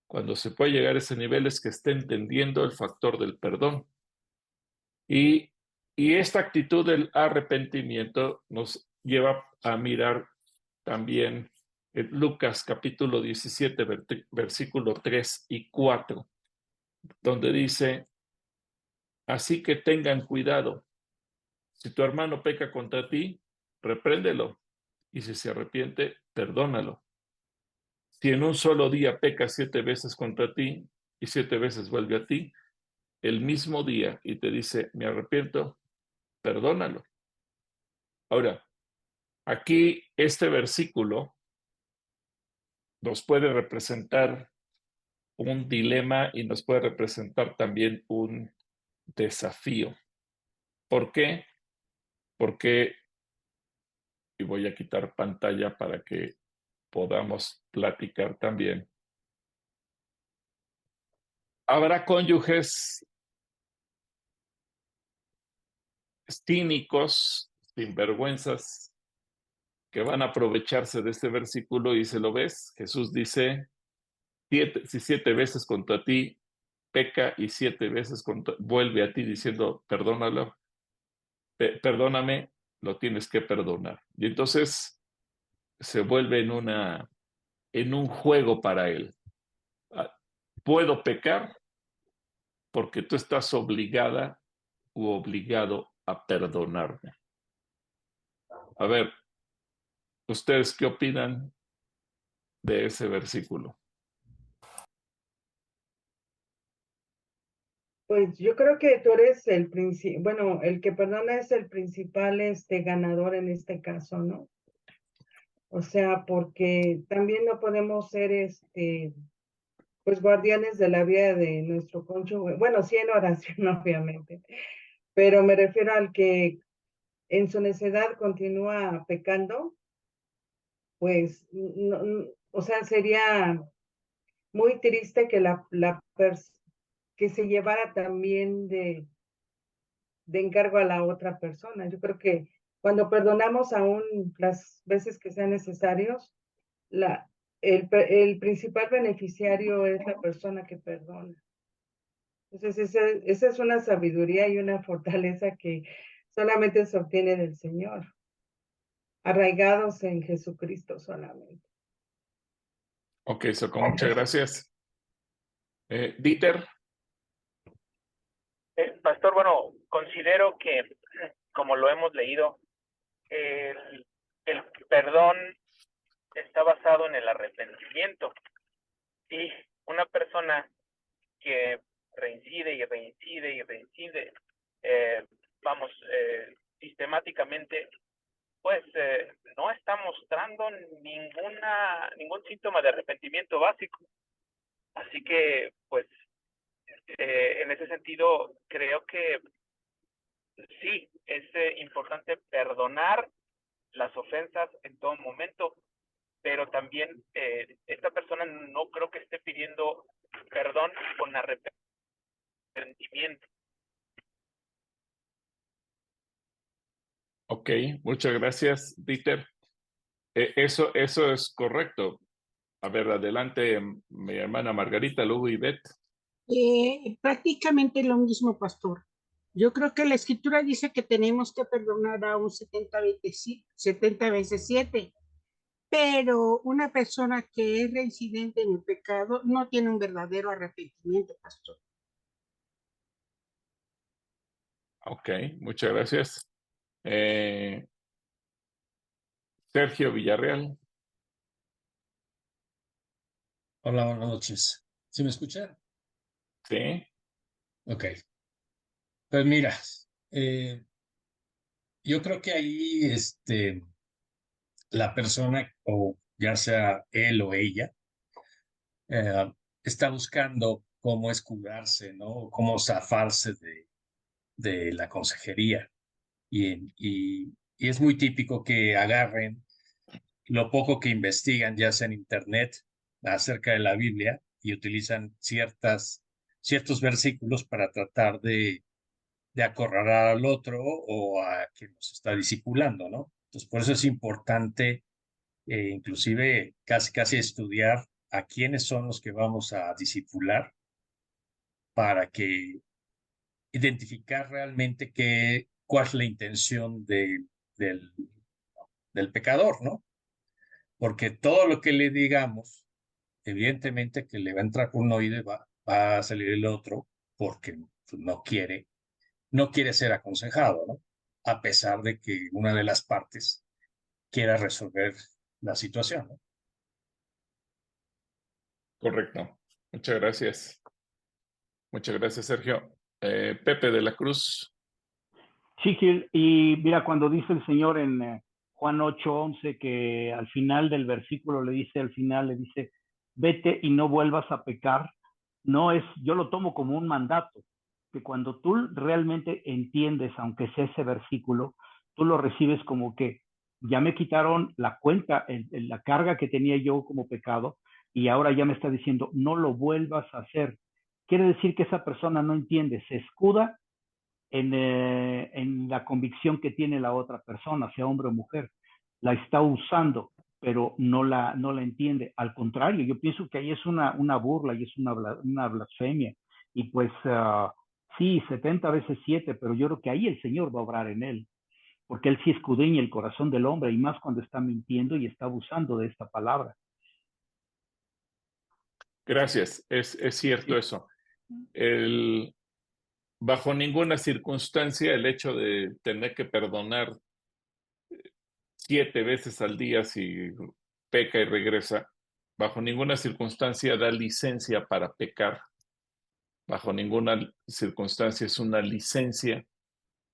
Cuando se puede llegar a ese nivel es que esté entendiendo el factor del perdón. Y esta actitud del arrepentimiento nos lleva a mirar también en Lucas capítulo 17, versículo 3 y 4, donde dice, así que tengan cuidado. Si tu hermano peca contra ti, repréndelo. Y si se arrepiente, perdónalo. Si en un solo día peca 7 veces contra ti y 7 veces vuelve a ti, el mismo día y te dice, me arrepiento, perdónalo. Ahora, aquí este versículo nos puede representar un dilema y nos puede representar también un desafío. ¿Por qué? Porque, y voy a quitar pantalla para que podamos platicar también. Habrá cónyuges cínicos, sinvergüenzas, que van a aprovecharse de este versículo y se lo ves. Jesús dice, si 7 veces contra ti peca y 7 veces vuelve a ti diciendo, perdónalo, perdóname, lo tienes que perdonar. Y entonces se vuelve en un juego para él. Puedo pecar porque tú estás obligada u obligado a perdonarme. A ver, ¿ustedes qué opinan de ese versículo? Pues yo creo que tú eres el bueno, el que perdona es el principal ganador en este caso, ¿no? O sea, porque también no podemos ser pues guardianes de la vida de nuestro cónyuge. Bueno, sí en oración, obviamente, pero me refiero al que en su necedad continúa pecando, pues, o sea, sería muy triste que que se llevara también de encargo a la otra persona. Yo creo que cuando perdonamos aún las veces que sean necesarios, el principal beneficiario es la persona que perdona. Entonces, esa es una sabiduría y una fortaleza que solamente se obtiene del Señor, arraigados en Jesucristo solamente. Ok, Soco, muchas gracias. Dieter. Pastor, bueno, considero que, como lo hemos leído, el perdón está basado en el arrepentimiento. Y una persona que reincide y reincide y reincide, sistemáticamente, pues no está mostrando ningún síntoma de arrepentimiento básico. Así que, pues, en ese sentido, creo que sí, es importante perdonar las ofensas en todo momento, pero también esta persona no creo que esté pidiendo perdón con arrepentimiento. Ok, muchas gracias, Dieter. Eso es correcto. A ver, adelante, mi hermana Margarita, luego Ivette. Prácticamente lo mismo, pastor. Yo creo que la escritura dice que tenemos que perdonar a un 70 veces 7, pero una persona que es reincidente en el pecado no tiene un verdadero arrepentimiento, pastor. Ok, muchas gracias. Sergio Villarreal. Hola, buenas noches. ¿Sí me escucha? Sí. Ok. Pues mira, yo creo que ahí la persona, o ya sea él o ella, está buscando cómo escudarse, ¿no? Cómo zafarse de la consejería. Y es muy típico que agarren lo poco que investigan, ya sea en Internet, acerca de la Biblia, y utilizan ciertos versículos para tratar de acorralar al otro o a quien nos está discipulando, ¿no? Entonces, por eso es importante, inclusive, casi estudiar a quiénes son los que vamos a discipular para que identificar realmente cuál es la intención del, del pecador, ¿no? Porque todo lo que le digamos, evidentemente que le va a entrar por un oído y va a salir el otro porque no quiere ser aconsejado, ¿no? A pesar de que una de las partes quiera resolver la situación, ¿no? Correcto. Muchas gracias. Muchas gracias, Sergio. Pepe de la Cruz. Sí, Gil, y mira, cuando dice el Señor en Juan 8:11, que al final del versículo le dice, vete y no vuelvas a pecar, no es, yo lo tomo como un mandato, que cuando tú realmente entiendes, aunque sea ese versículo, tú lo recibes como que ya me quitaron la cuenta, la carga que tenía yo como pecado, y ahora ya me está diciendo, no lo vuelvas a hacer. Quiere decir que esa persona no entiende, se escuda en la convicción que tiene la otra persona, sea hombre o mujer. La está usando, pero no la entiende. Al contrario, yo pienso que ahí es una burla y es una blasfemia. Y pues sí, 70 veces 7, pero yo creo que ahí el Señor va a obrar en él, porque él sí escudriña el corazón del hombre, y más cuando está mintiendo y está abusando de esta palabra. Gracias, es cierto eso. Bajo ninguna circunstancia el hecho de tener que perdonar 7 veces al día si peca y regresa, bajo ninguna circunstancia da licencia para pecar. Bajo ninguna circunstancia es una licencia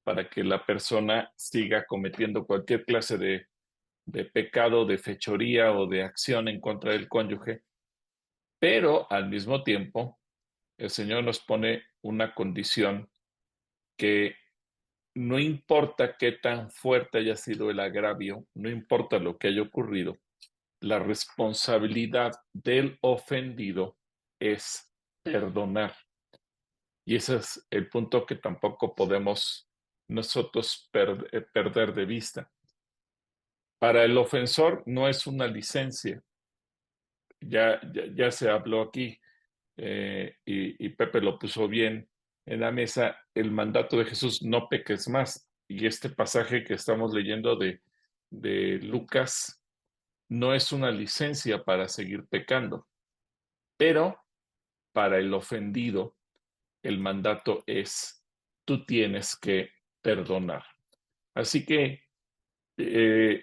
para que la persona siga cometiendo cualquier clase de pecado, de fechoría o de acción en contra del cónyuge. Pero al mismo tiempo, el Señor nos pone una condición que no importa qué tan fuerte haya sido el agravio, no importa lo que haya ocurrido, la responsabilidad del ofendido es perdonar. Y ese es el punto que tampoco podemos nosotros perder de vista. Para el ofensor no es una licencia. Ya se habló aquí, y Pepe lo puso bien en la mesa, el mandato de Jesús, no peques más. Y este pasaje que estamos leyendo de Lucas no es una licencia para seguir pecando, pero para el ofendido el mandato es, tú tienes que perdonar. Así que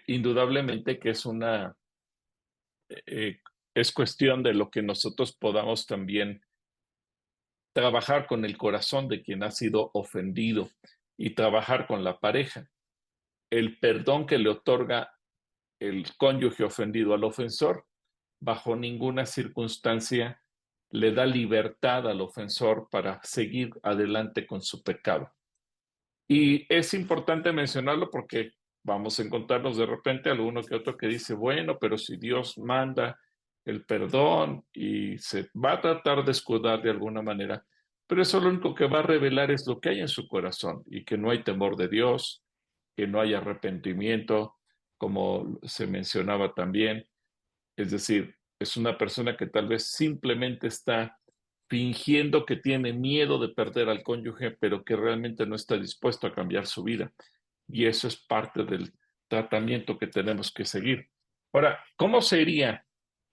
indudablemente que es cuestión de lo que nosotros podamos también trabajar con el corazón de quien ha sido ofendido y trabajar con la pareja. El perdón que le otorga el cónyuge ofendido al ofensor, bajo ninguna circunstancia le da libertad al ofensor para seguir adelante con su pecado. Y es importante mencionarlo porque vamos a encontrarnos de repente alguno que otro que dice, bueno, pero si Dios manda el perdón y se va a tratar de escudar de alguna manera, pero eso lo único que va a revelar es lo que hay en su corazón y que no hay temor de Dios, que no hay arrepentimiento, como se mencionaba también. Es decir, es una persona que tal vez simplemente está fingiendo que tiene miedo de perder al cónyuge, pero que realmente no está dispuesto a cambiar su vida. Y eso es parte del tratamiento que tenemos que seguir. Ahora, ¿cómo sería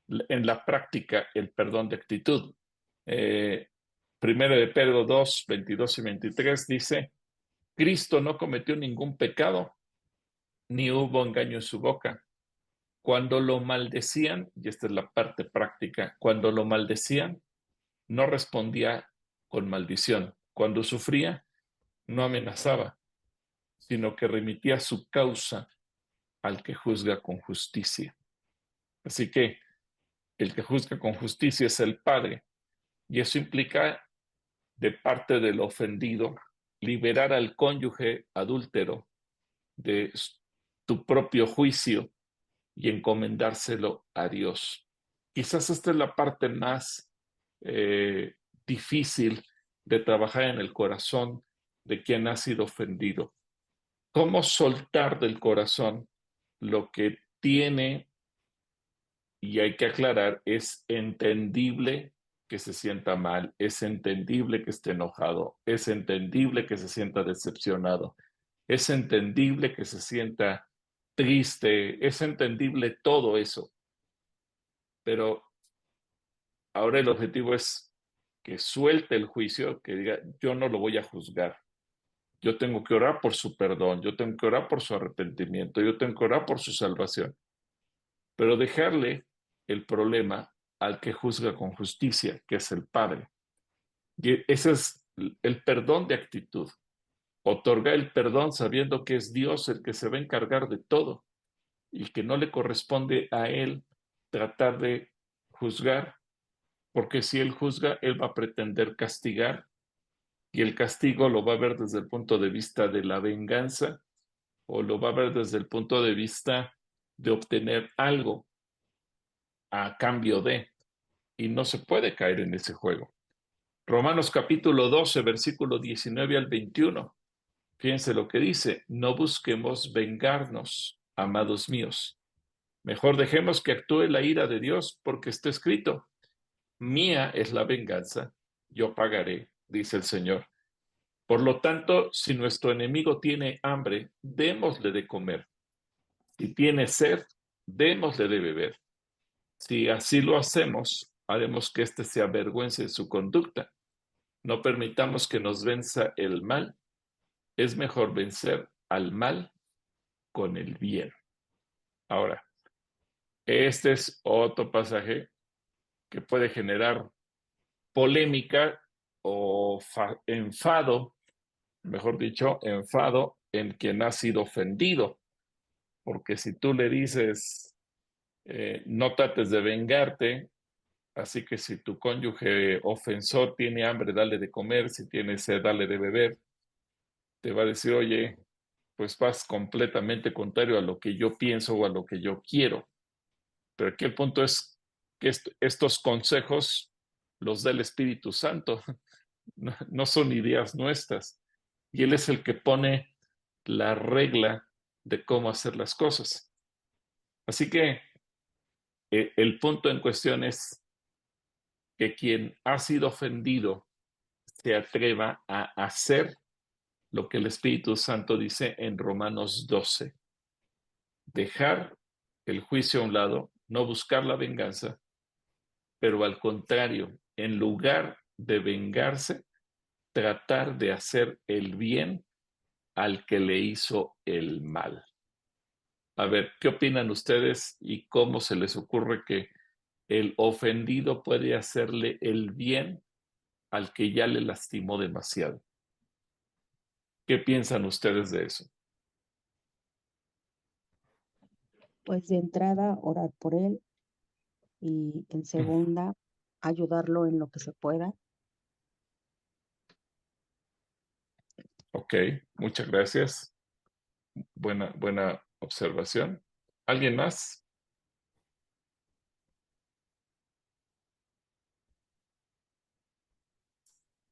en la práctica el perdón de actitud? Primero de Pedro 2, 22 y 23 dice, Cristo no cometió ningún pecado, ni hubo engaño en su boca. Cuando lo maldecían, y esta es la parte práctica, cuando lo maldecían, no respondía con maldición. Cuando sufría, no amenazaba, sino que remitía su causa al que juzga con justicia. Así que el que juzga con justicia es el Padre, y eso implica de parte del ofendido liberar al cónyuge adúltero de tu propio juicio y encomendárselo a Dios. Quizás esta es la parte más difícil de trabajar en el corazón de quien ha sido ofendido. ¿Cómo soltar del corazón lo que tiene? Y hay que aclarar, es entendible que se sienta mal, es entendible que esté enojado, es entendible que se sienta decepcionado, es entendible que se sienta triste, es entendible todo eso. Pero ahora el objetivo es que suelte el juicio, que diga, yo no lo voy a juzgar, Yo tengo que orar por su perdón, yo tengo que orar por su arrepentimiento, yo tengo que orar por su salvación. Pero dejarle el problema al que juzga con justicia, que es el Padre. Y ese es el perdón de actitud. Otorgar el perdón sabiendo que es Dios el que se va a encargar de todo y que no le corresponde a Él tratar de juzgar, porque si Él juzga, Él va a pretender castigar y el castigo lo va a ver desde el punto de vista de la venganza o lo va a ver desde el punto de vista de obtener algo a cambio de, y no se puede caer en ese juego. Romanos capítulo 12, versículo 19 al 21. Fíjense lo que dice: no busquemos vengarnos, amados míos. Mejor dejemos que actúe la ira de Dios, porque está escrito: mía es la venganza, yo pagaré, dice el Señor. Por lo tanto, si nuestro enemigo tiene hambre, démosle de comer. Si tiene sed, démosle de beber. Si así lo hacemos, haremos que éste se avergüence de su conducta. No permitamos que nos venza el mal. Es mejor vencer al mal con el bien. Ahora, este es otro pasaje que puede generar polémica o enfado, mejor dicho, enfado en quien ha sido ofendido. Porque si tú le dices, no trates de vengarte, así que si tu cónyuge ofensor tiene hambre, dale de comer, si tiene sed, dale de beber, te va a decir, oye, pues vas completamente contrario a lo que yo pienso o a lo que yo quiero. Pero aquí el punto es que estos consejos los da el Espíritu Santo, no son ideas nuestras. Y Él es el que pone la regla de cómo hacer las cosas. Así que el punto en cuestión es que quien ha sido ofendido se atreva a hacer lo que el Espíritu Santo dice en Romanos 12. Dejar el juicio a un lado, no buscar la venganza, pero al contrario, en lugar de vengarse, tratar de hacer el bien al que le hizo el mal. A ver, ¿qué opinan ustedes y cómo se les ocurre que el ofendido puede hacerle el bien al que ya le lastimó demasiado? ¿Qué piensan ustedes de eso? Pues de entrada, orar por él y en segunda, ayudarlo en lo que se pueda. Ok, muchas gracias. Buena observación. ¿Alguien más?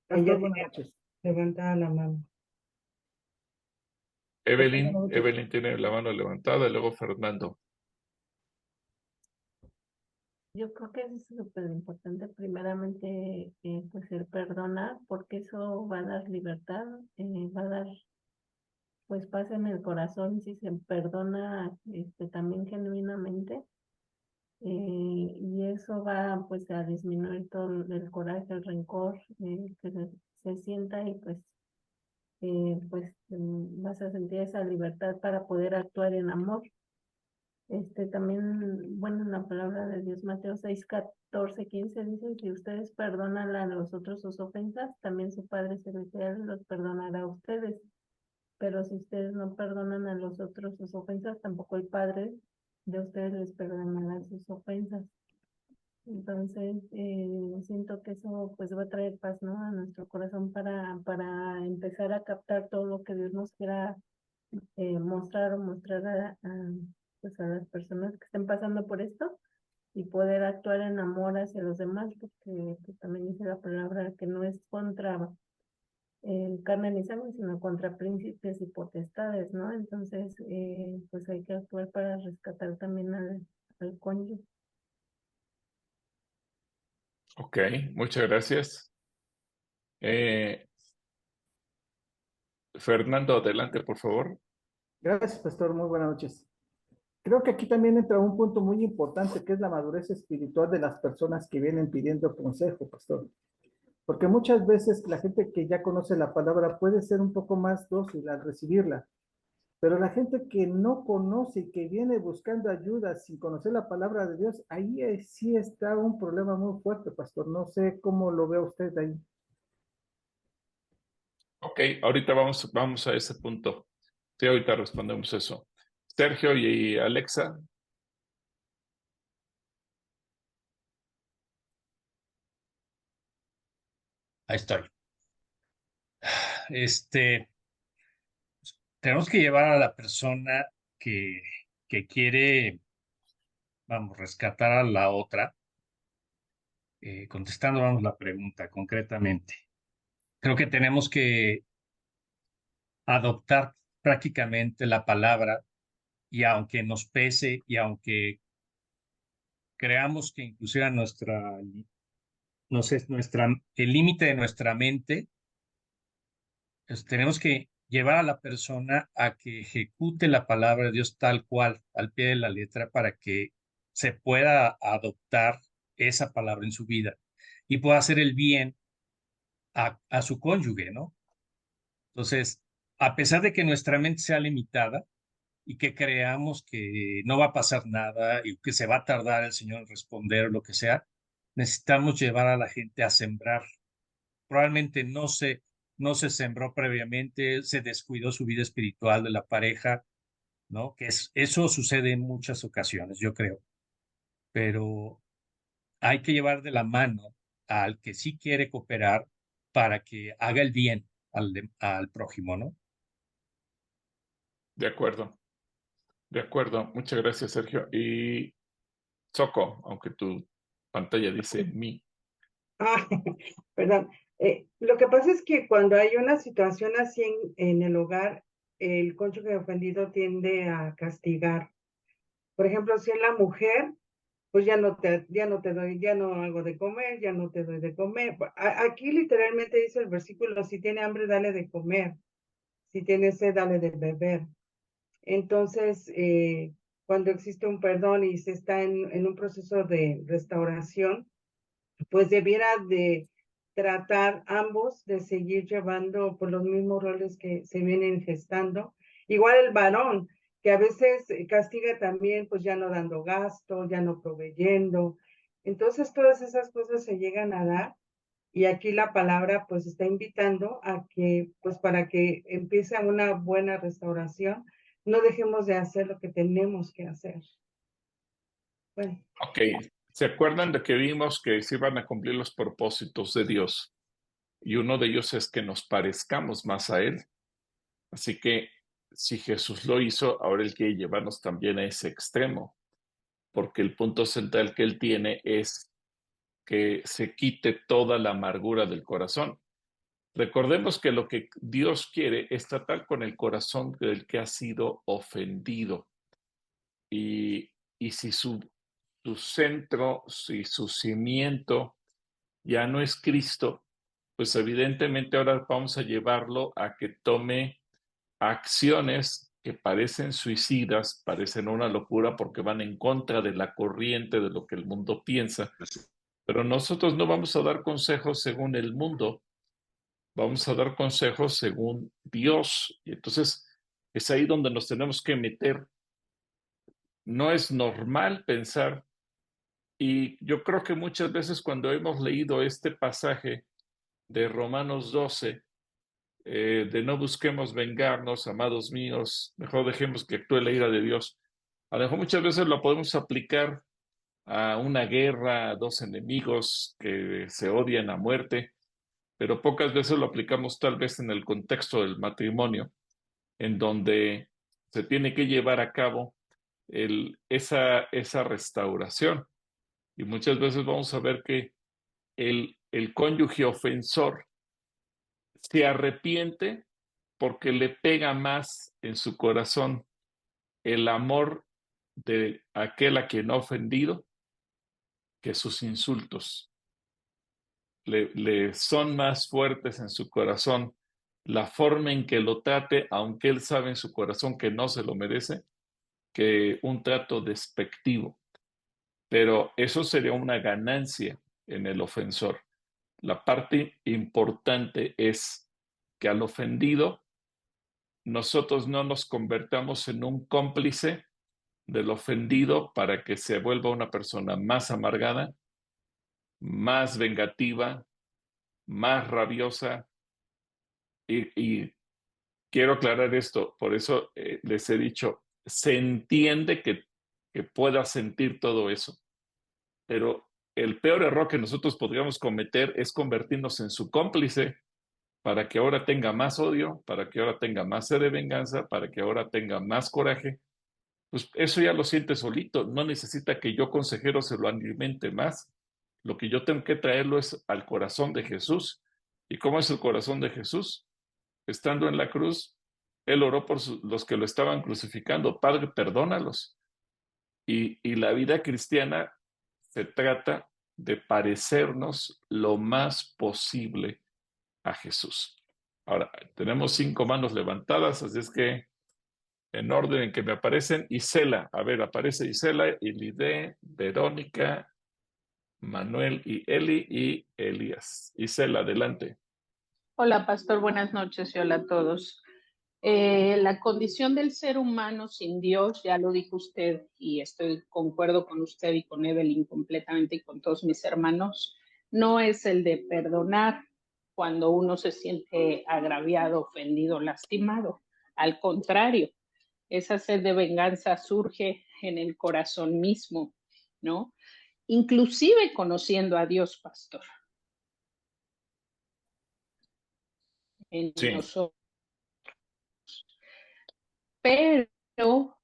Ella Buenas tiene noches. levantada la mano. Evelyn tiene la mano levantada, y luego Fernando. Yo creo que es súper importante, primeramente, pues el perdonar, porque eso va a dar libertad, va a dar, pues, paz en el corazón si se perdona, también genuinamente, y eso va, pues, a disminuir todo el coraje, el rencor, que se sienta y, vas a sentir esa libertad para poder actuar en amor. También, bueno, en la palabra de Dios, Mateo 6, 14, 15, dice: si ustedes perdonan a los otros sus ofensas, también su Padre Celestial los perdonará a ustedes. Pero si ustedes no perdonan a los otros sus ofensas, tampoco el Padre de ustedes les perdonará sus ofensas. Entonces, siento que eso pues va a traer paz, ¿no?, a nuestro corazón para empezar a captar todo lo que Dios nos quiera mostrar pues a las personas que estén pasando por esto, y poder actuar en amor hacia los demás, porque pues, también dice la palabra que no es contra carne ni sangre, sino contra príncipes y potestades, ¿no? Entonces, pues hay que actuar para rescatar también al cónyuge. Ok, muchas gracias. Fernando, adelante, por favor. Gracias, pastor. Muy buenas noches. Creo que aquí también entra un punto muy importante, que es la madurez espiritual de las personas que vienen pidiendo consejo, pastor. Porque muchas veces la gente que ya conoce la palabra puede ser un poco más dócil al recibirla, pero la gente que no conoce y que viene buscando ayuda sin conocer la palabra de Dios, ahí sí está un problema muy fuerte, pastor. No sé cómo lo ve usted ahí. Ok, ahorita vamos a ese punto. Sí, ahorita respondemos eso. Sergio y Alexa. Ahí estoy. Tenemos que llevar a la persona que quiere, vamos, rescatar a la otra, contestando, vamos, la pregunta concretamente. Creo que tenemos que adoptar prácticamente la palabra y aunque nos pese y aunque creamos que inclusive no sé, el límite de nuestra mente, tenemos que llevar a la persona a que ejecute la palabra de Dios tal cual, al pie de la letra, para que se pueda adoptar esa palabra en su vida y pueda hacer el bien a su cónyuge, ¿no? Entonces, a pesar de que nuestra mente sea limitada y que creamos que no va a pasar nada y que se va a tardar el Señor en responder o lo que sea, necesitamos llevar a la gente a sembrar. Probablemente no se sembró previamente, se descuidó su vida espiritual de la pareja, ¿no? Eso sucede en muchas ocasiones, yo creo. Pero hay que llevar de la mano al que sí quiere cooperar para que haga el bien al prójimo, ¿no? De acuerdo. De acuerdo. Muchas gracias, Sergio. Y Soco, aunque tu pantalla dice mi. Ah, perdón. Lo que pasa es que cuando hay una situación así en el hogar, el cónyuge ofendido tiende a castigar. Por ejemplo, si es la mujer, pues ya no te doy, ya no hago de comer, ya no te doy de comer. Aquí literalmente dice el versículo, si tiene hambre, dale de comer. Si tiene sed, dale de beber. Entonces, cuando existe un perdón y se está en un proceso de restauración, pues debiera de tratar ambos de seguir llevando por los mismos roles que se vienen gestando. Igual el varón, que a veces castiga también, pues ya no dando gasto, ya no proveyendo. Entonces todas esas cosas se llegan a dar y aquí la palabra pues está invitando a que, pues para que empiece una buena restauración, no dejemos de hacer lo que tenemos que hacer. Bueno. Ok, ¿se acuerdan de que vimos que se iban a cumplir los propósitos de Dios? Y uno de ellos es que nos parezcamos más a Él. Así que si Jesús lo hizo, ahora Él quiere llevarnos también a ese extremo, porque el punto central que Él tiene es que se quite toda la amargura del corazón. Recordemos que lo que Dios quiere es tratar con el corazón del que ha sido ofendido. Y si su centro, si su cimiento ya no es Cristo, pues evidentemente ahora vamos a llevarlo a que tome acciones que parecen suicidas, parecen una locura porque van en contra de la corriente de lo que el mundo piensa. Pero nosotros no vamos a dar consejos según el mundo, vamos a dar consejos según Dios. Y entonces es ahí donde nos tenemos que meter. No es normal pensar, y yo creo que muchas veces cuando hemos leído este pasaje de Romanos 12, de no busquemos vengarnos, amados míos, mejor dejemos que actúe la ira de Dios. A lo mejor muchas veces lo podemos aplicar a una guerra, a dos enemigos que se odian a muerte, pero pocas veces lo aplicamos tal vez en el contexto del matrimonio, en donde se tiene que llevar a cabo esa restauración. Y muchas veces vamos a ver que el cónyuge ofensor se arrepiente porque le pega más en su corazón el amor de aquel a quien ha ofendido que sus insultos. Le son más fuertes en su corazón la forma en que lo trate, aunque él sabe en su corazón que no se lo merece, que un trato despectivo. Pero eso sería una ganancia en el ofensor. La parte importante es que al ofendido nosotros no nos convertamos en un cómplice del ofendido para que se vuelva una persona más amargada, más vengativa, más rabiosa. Y quiero aclarar esto, por eso les he dicho, se entiende que pueda sentir todo eso, pero el peor error que nosotros podríamos cometer es convertirnos en su cómplice para que ahora tenga más odio, para que ahora tenga más sed de venganza, para que ahora tenga más coraje. Pues eso ya lo siente solito, no necesita que yo, consejero, se lo alimente más. Lo que yo tengo que traerlo es al corazón de Jesús. ¿Y cómo es el corazón de Jesús? Estando en la cruz, Él oró por los que lo estaban crucificando. Padre, perdónalos. Y la vida cristiana se trata de parecernos lo más posible a Jesús. Ahora, tenemos 5 manos levantadas, así es que en orden en que me aparecen, Isela, a ver, aparece Isela, Ilide, Verónica, Manuel y Eli y Elías. Isela, adelante. Hola, pastor, buenas noches y hola a todos. La condición del ser humano sin Dios, ya lo dijo usted y concuerdo con usted y con Evelyn completamente y con todos mis hermanos, no es el de perdonar cuando uno se siente agraviado, ofendido, lastimado. Al contrario, esa sed de venganza surge en el corazón mismo, ¿no? Inclusive conociendo a Dios, pastor. En Sí. nosotros. Pero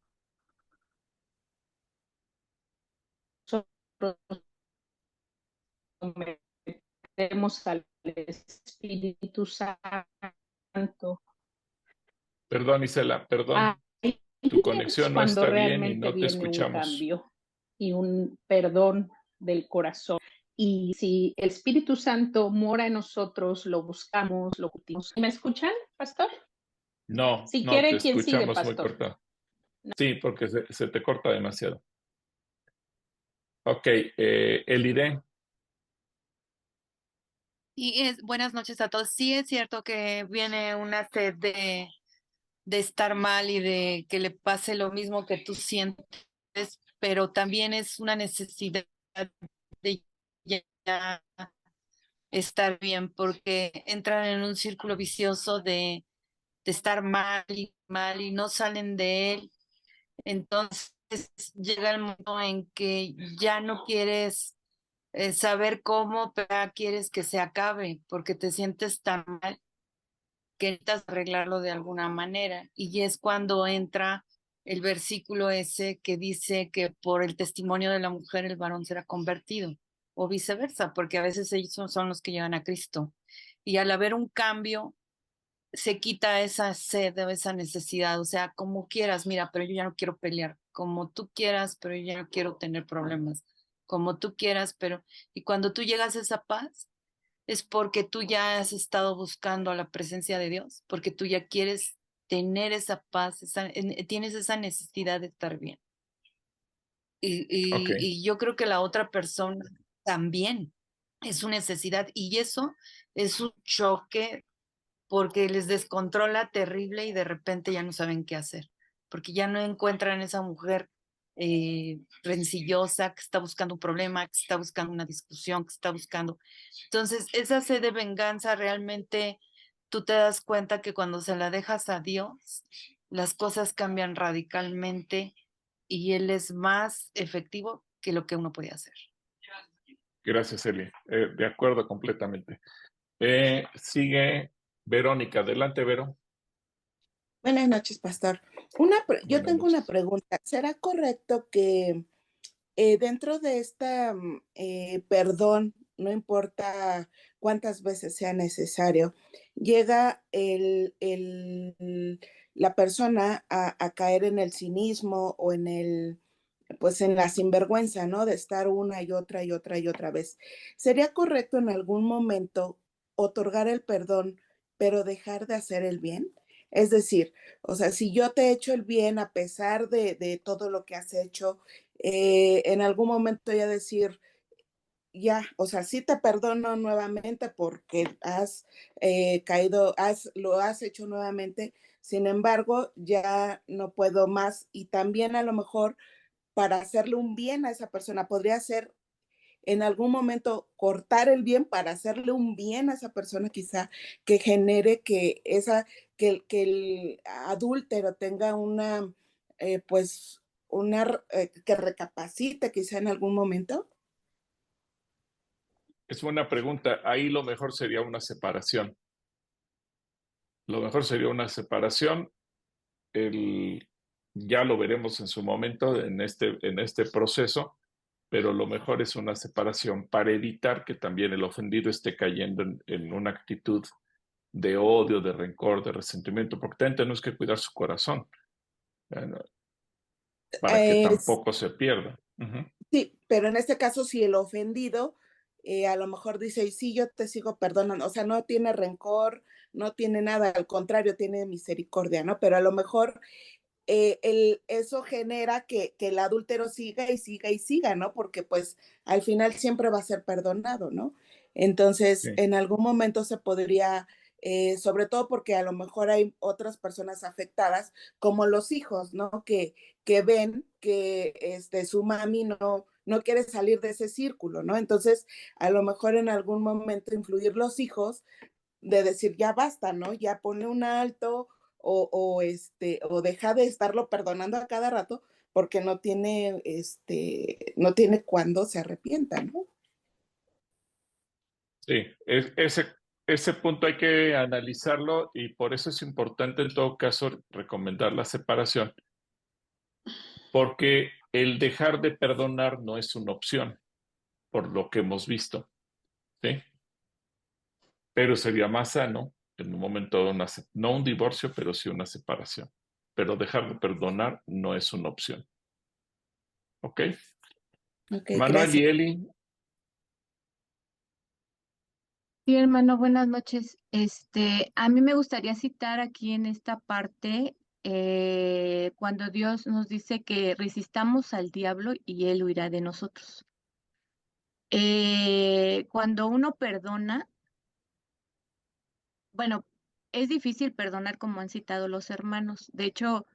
nosotros metemos al Espíritu Santo. Perdón, Isela, perdón. Tu conexión no Cuando está bien y realmente no te viene un escuchamos. cambio y un perdón del corazón. Y si el Espíritu Santo mora en nosotros, lo buscamos, lo cultivamos. ¿Me escuchan, pastor? No, Si no, te quiere, ¿quién sigue, escuchamos muy pastor? cortado. Sí, porque se te corta demasiado. Ok, Elide. Y buenas noches a todos. Sí es cierto que viene una sed de estar mal y de que le pase lo mismo que tú sientes, pero también es una necesidad de ya estar bien, porque entran en un círculo vicioso de estar mal y no salen de él. Entonces llega el momento en que ya no quieres saber cómo, pero ya quieres que se acabe, porque te sientes tan mal que necesitas arreglarlo de alguna manera. Y es cuando entra el versículo ese que dice que por el testimonio de la mujer el varón será convertido, o viceversa, porque a veces ellos son los que llegan a Cristo. Y al haber un cambio, se quita esa sed o esa necesidad, o sea, como quieras, mira, pero yo ya no quiero pelear, como tú quieras, pero yo ya no quiero tener problemas, como tú quieras, pero, y cuando tú llegas a esa paz, es porque tú ya has estado buscando la presencia de Dios, porque tú ya quieres tener esa paz, tienes esa necesidad de estar bien. Ok. Y yo creo que la otra persona también es su necesidad, y eso es un choque porque les descontrola terrible y de repente ya no saben qué hacer, porque ya no encuentran esa mujer rencillosa que está buscando un problema, que está buscando una discusión, que está buscando. Entonces, esa sed de venganza realmente tú te das cuenta que cuando se la dejas a Dios, las cosas cambian radicalmente y Él es más efectivo que lo que uno puede hacer. Gracias, Eli. De acuerdo completamente. Sigue Verónica. Adelante, Vero. Buenas noches, pastor. Yo tengo una pregunta. ¿Será correcto que dentro de esta perdón, no importa cuántas veces sea necesario, llega la persona a caer en el cinismo o pues en la sinvergüenza, ¿no? De estar una y otra y otra y otra vez. ¿Sería correcto en algún momento otorgar el perdón, pero dejar de hacer el bien? Es decir, o sea, si yo te he hecho el bien a pesar de todo lo que has hecho, en algún momento ya decir, ya, o sea, sí te perdono nuevamente porque has caído, lo has hecho nuevamente, sin embargo, ya no puedo más y también a lo mejor para hacerle un bien a esa persona, podría ser en algún momento cortar el bien para hacerle un bien a esa persona quizá que genere que el adúltero tenga una, pues, que recapacite quizá en algún momento. Es buena pregunta. Ahí lo mejor sería una separación. Lo mejor sería una separación. Ya lo veremos en su momento en este proceso, pero lo mejor es una separación para evitar que también el ofendido esté cayendo en una actitud de odio, de rencor, de resentimiento, porque también tenemos que cuidar su corazón para que tampoco se pierda. Ujú. Sí, pero en este caso, si el ofendido a lo mejor dice, y sí, yo te sigo perdonando, o sea, no tiene rencor, no tiene nada, al contrario, tiene misericordia, ¿no? Pero a lo mejor eso genera que el adúltero siga y siga y siga, ¿no? Porque pues al final siempre va a ser perdonado, ¿no? Entonces, Sí. en algún momento se podría, sobre todo porque a lo mejor hay otras personas afectadas, como los hijos, ¿no? Que ven que su mami no quiere salir de ese círculo, ¿no? Entonces, a lo mejor en algún momento influir los hijos de decir, ya basta, ¿no? Ya pone un alto o deja de estarlo perdonando a cada rato porque no tiene cuándo se arrepienta, ¿no? Sí, ese punto hay que analizarlo y por eso es importante en todo caso recomendar la separación, porque el dejar de perdonar no es una opción, por lo que hemos visto, ¿sí? Pero sería más sano en un momento de no un divorcio, pero sí una separación. Pero dejar de perdonar no es una opción. ¿Ok? Ok, Manuel y Eli, Sí, hermano, buenas noches. A mí me gustaría citar aquí en esta parte cuando Dios nos dice que resistamos al diablo y él huirá de nosotros. Cuando uno perdona, bueno, es difícil perdonar como han citado los hermanos. De hecho,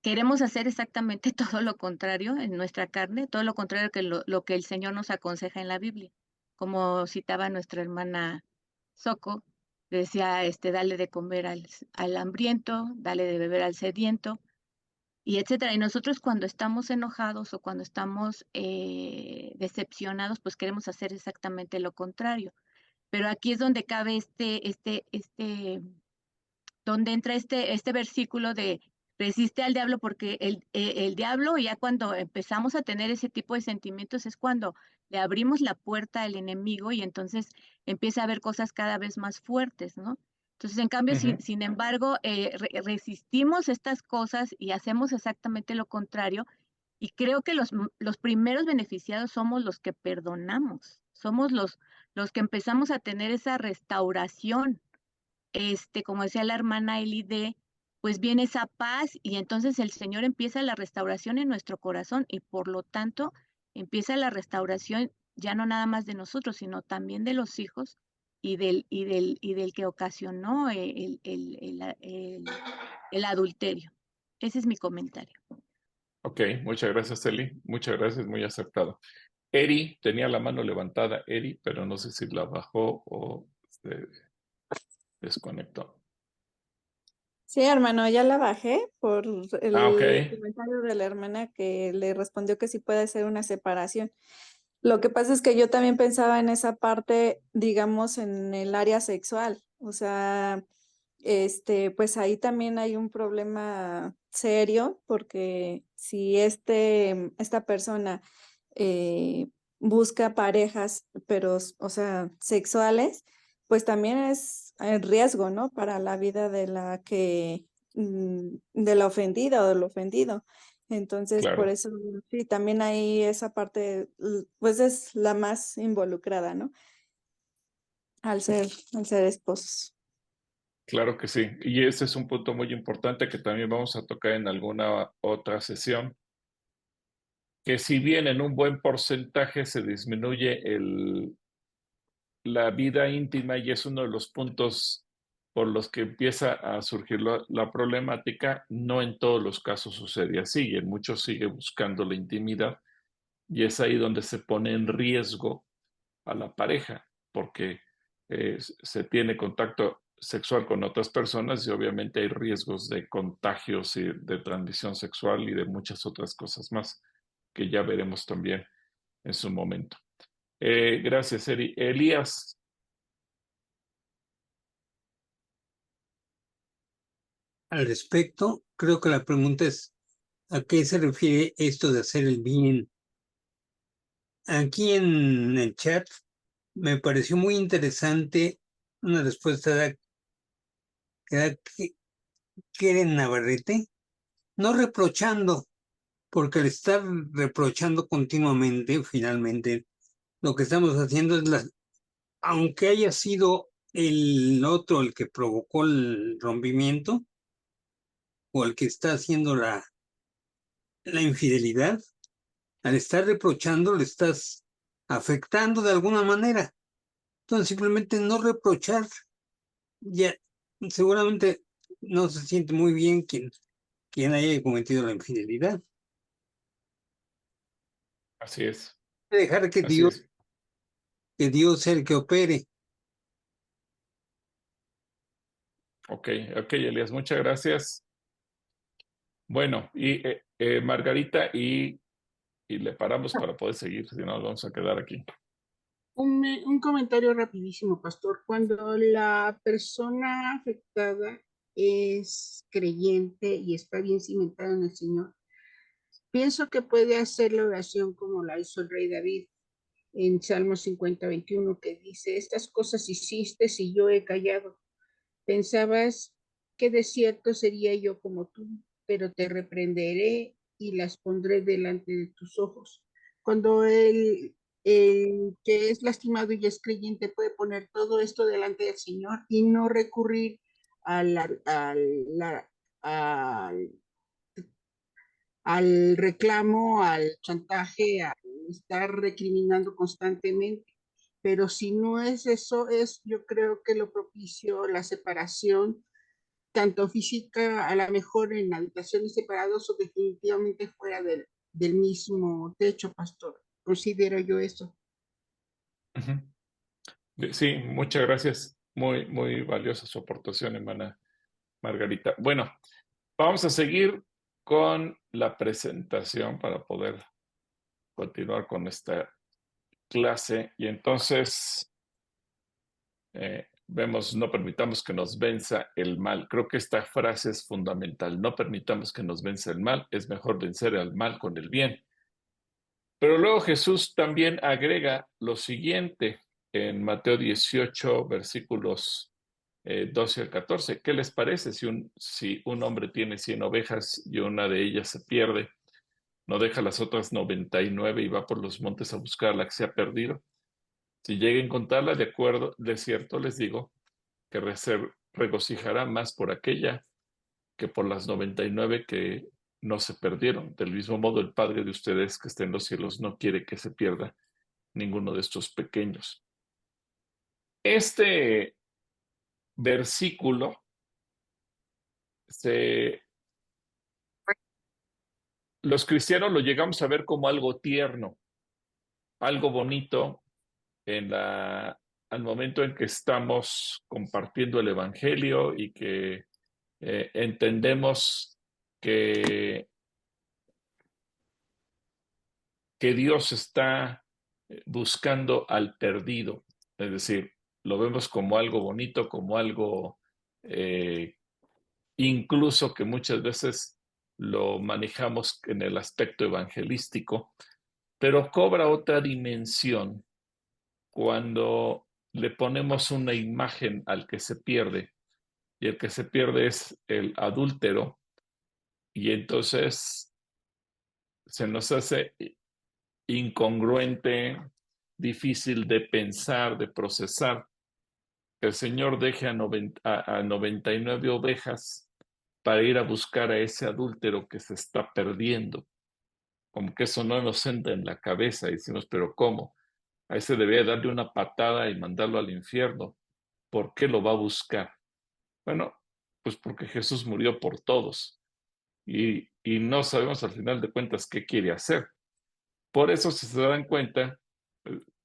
queremos hacer exactamente todo lo contrario en nuestra carne, todo lo contrario que lo que el Señor nos aconseja en la Biblia. Como citaba nuestra hermana Soco, decía, dale de comer al hambriento, dale de beber al sediento, y etcétera. Y nosotros cuando estamos enojados o cuando estamos decepcionados, pues queremos hacer exactamente lo contrario. Pero aquí es donde cabe donde entra este versículo de resiste al diablo, porque el diablo, ya cuando empezamos a tener ese tipo de sentimientos, es cuando le abrimos la puerta al enemigo y entonces empieza a haber cosas cada vez más fuertes, ¿no? Entonces, en cambio, sin embargo, resistimos estas cosas y hacemos exactamente lo contrario, y creo que los primeros beneficiados somos los que perdonamos, somos los que empezamos a tener esa restauración, como decía la hermana Elide, pues viene esa paz y entonces el Señor empieza la restauración en nuestro corazón y por lo tanto empieza la restauración ya no nada más de nosotros, sino también de los hijos y del que ocasionó el adulterio. Ese es mi comentario. ok, muchas gracias, Eli. Muchas gracias, muy acertado. Eri tenía la mano levantada, Eri, pero no sé si la bajó o se desconectó. Sí, hermano, ya la bajé por Ah, ok. el comentario de la hermana que le respondió que sí puede ser una separación. Lo que pasa es que yo también pensaba en esa parte, digamos, en el área sexual. O sea, pues ahí también hay un problema serio, porque si esta persona busca parejas, pero, o sea, sexuales, pues también es riesgo, ¿no? Para la vida de de la ofendida o del ofendido. Entonces, por Claro. eso, sí, también hay esa parte, pues es la más involucrada, ¿no? Al ser esposos. Claro que sí. Y ese es un punto muy importante que también vamos a tocar en alguna otra sesión. que si bien en un buen porcentaje se disminuye la vida íntima y es uno de los puntos por los que empieza a surgir la problemática, no en todos los casos sucede así, y en muchos sigue buscando la intimidad, y es ahí donde se pone en riesgo a la pareja, porque se tiene contacto sexual con otras personas y obviamente hay riesgos de contagios y de transmisión sexual y de muchas otras cosas más que ya veremos también en su momento. Gracias, Eri. Elías. Al respecto, creo que la pregunta es, ¿a qué se refiere esto de hacer el bien? Aquí en el chat me pareció muy interesante una respuesta que da Keren Navarrete, no reprochando, porque al estar reprochando continuamente, finalmente, lo que estamos haciendo es, aunque haya sido el otro el que provocó el rompimiento, o el que está haciendo la infidelidad, al estar reprochando le estás afectando de alguna manera. Entonces simplemente no reprochar, ya seguramente no se siente muy bien quien haya cometido la infidelidad. Así es. Dejar que Así es. Dios sea el que opere. Ok, Elías, muchas gracias. Bueno, y Margarita, y le paramos para poder seguir, si no nos vamos a quedar aquí. Un comentario rapidísimo, pastor. Cuando la persona afectada es creyente y está bien cimentada en el Señor, pienso que puede hacer la oración como la hizo el rey David en Salmo 50:21, que dice, estas cosas hiciste y yo he callado. Pensabas que de cierto sería yo como tú, pero te reprenderé y las pondré delante de tus ojos. Cuando el que es lastimado y es creyente puede poner todo esto delante del Señor y no recurrir al, al, al reclamo, al chantaje, a estar recriminando constantemente. Pero si no es eso, yo creo que lo propicio la separación, tanto física, a lo mejor en habitaciones separadas o definitivamente fuera del mismo techo, pastor. Considero yo eso. Sí, muchas gracias. Muy, muy valiosa su aportación, hermana Margarita. Bueno, vamos a seguir con la presentación para poder continuar con esta clase. Y entonces vemos, no permitamos que nos venza el mal. Creo que esta frase es fundamental. No permitamos que nos venza el mal. Es mejor vencer al mal con el bien. Pero luego Jesús también agrega lo siguiente en Mateo 18, versículos 12 al 14. ¿Qué les parece si un hombre tiene 100 ovejas y una de ellas se pierde? ¿No deja las otras 99 y va por los montes a buscar a la que se ha perdido? Si llega a encontrarla, de cierto les digo que regocijará más por aquella que por las 99 que no se perdieron. Del mismo modo, el Padre de ustedes que está en los cielos no quiere que se pierda ninguno de estos pequeños. Este versículo los cristianos lo llegamos a ver como algo tierno, algo bonito al momento en que estamos compartiendo el Evangelio y que entendemos que Dios está buscando al perdido. Es decir, lo vemos como algo bonito, como algo incluso que muchas veces lo manejamos en el aspecto evangelístico, pero cobra otra dimensión cuando le ponemos una imagen al que se pierde, y el que se pierde es el adúltero, y entonces se nos hace incongruente, difícil de pensar, de procesar, que el Señor deje a 99 ovejas para ir a buscar a ese adúltero que se está perdiendo, como que eso no nos entra en la cabeza y decimos, pero ¿cómo? A ese debía darle una patada y mandarlo al infierno. ¿Por qué lo va a buscar? Bueno, pues porque Jesús murió por todos y no sabemos al final de cuentas qué quiere hacer. Por eso, si se dan cuenta,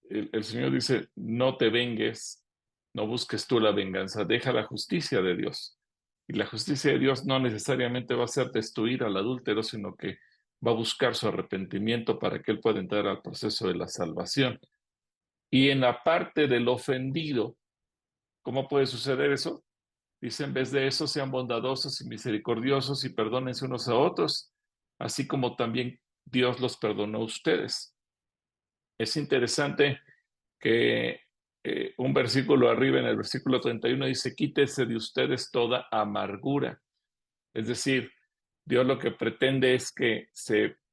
el Señor dice, no te vengues, no busques tú la venganza, deja la justicia de Dios. Y la justicia de Dios no necesariamente va a ser destruir al adúltero, sino que va a buscar su arrepentimiento para que él pueda entrar al proceso de la salvación. Y en la parte del ofendido, ¿cómo puede suceder eso? Dice, en vez de eso, sean bondadosos y misericordiosos y perdónense unos a otros, así como también Dios los perdonó a ustedes. Es interesante que un versículo arriba, en el versículo 31, dice, quítese de ustedes toda amargura. Es decir, Dios lo que pretende es que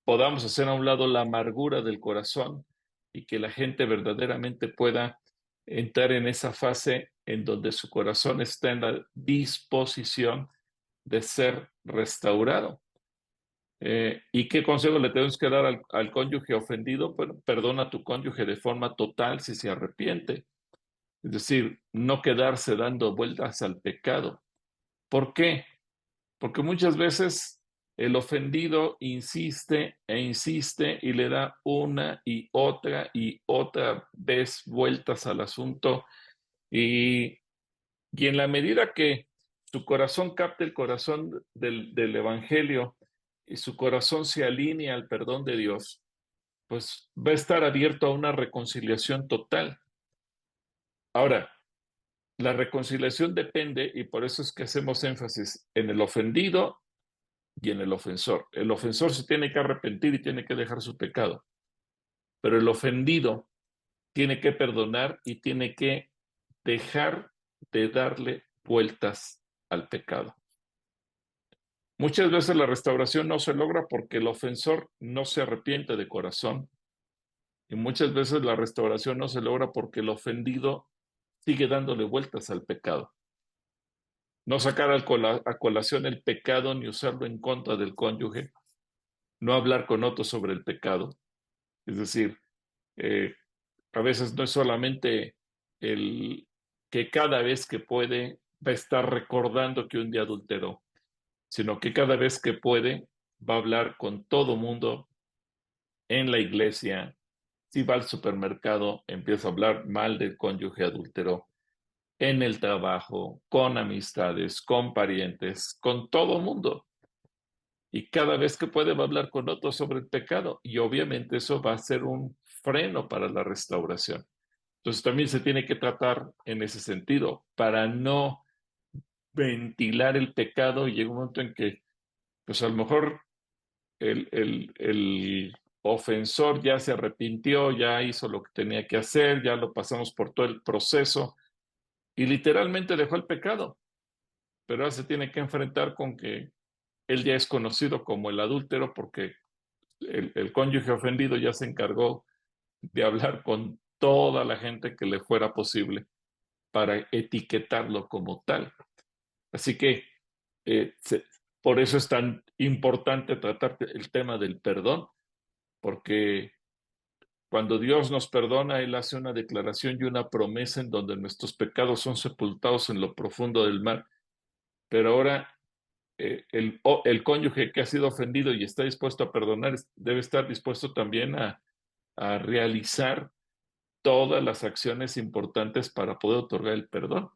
podamos hacer a un lado la amargura del corazón y que la gente verdaderamente pueda entrar en esa fase en donde su corazón está en la disposición de ser restaurado. ¿Y qué consejo le tenemos que dar al cónyuge ofendido? Bueno, perdona a tu cónyuge de forma total si se arrepiente. Es decir, no quedarse dando vueltas al pecado. ¿Por qué? Porque muchas veces el ofendido insiste e insiste y le da una y otra vez vueltas al asunto y en la medida que su corazón capte el corazón del Evangelio y su corazón se alinea al perdón de Dios, pues va a estar abierto a una reconciliación total. Ahora, la reconciliación depende, y por eso es que hacemos énfasis en el ofendido y en el ofensor. El ofensor se tiene que arrepentir y tiene que dejar su pecado, pero el ofendido tiene que perdonar y tiene que dejar de darle vueltas al pecado. Muchas veces la restauración no se logra porque el ofensor no se arrepiente de corazón, y muchas veces la restauración no se logra porque el ofendido sigue dándole vueltas al pecado. No sacar a colación el pecado ni usarlo en contra del cónyuge, no hablar con otros sobre el pecado. Es decir, a veces no es solamente el que cada vez que puede va a estar recordando que un día adulteró, sino que cada vez que puede va a hablar con todo mundo en la iglesia. Si va al supermercado, empieza a hablar mal del cónyuge adúltero, en el trabajo, con amistades, con parientes, con todo mundo. Y cada vez que puede va a hablar con otros sobre el pecado. Y obviamente eso va a ser un freno para la restauración. Entonces también se tiene que tratar en ese sentido, para no ventilar el pecado y llega un momento en que, pues a lo mejor el ofensor ya se arrepintió, ya hizo lo que tenía que hacer, ya lo pasamos por todo el proceso y literalmente dejó el pecado. Pero ahora se tiene que enfrentar con que él ya es conocido como el adúltero porque el cónyuge ofendido ya se encargó de hablar con toda la gente que le fuera posible para etiquetarlo como tal. Así que por eso es tan importante tratar el tema del perdón, porque cuando Dios nos perdona, Él hace una declaración y una promesa en donde nuestros pecados son sepultados en lo profundo del mar. Pero ahora el cónyuge que ha sido ofendido y está dispuesto a perdonar debe estar dispuesto también a realizar todas las acciones importantes para poder otorgar el perdón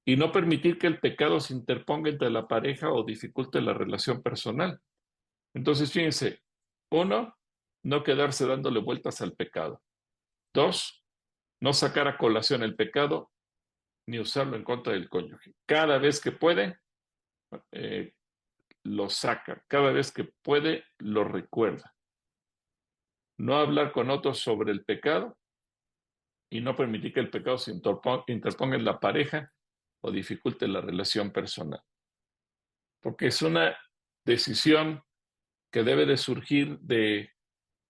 y no permitir que el pecado se interponga entre la pareja o dificulte la relación personal. Entonces, fíjense, 1, no quedarse dándole vueltas al pecado. 2, no sacar a colación el pecado ni usarlo en contra del cónyuge. Cada vez que puede, lo saca. Cada vez que puede, lo recuerda. No hablar con otros sobre el pecado y no permitir que el pecado se interponga en la pareja o dificulte la relación personal. Porque es una decisión que debe de surgir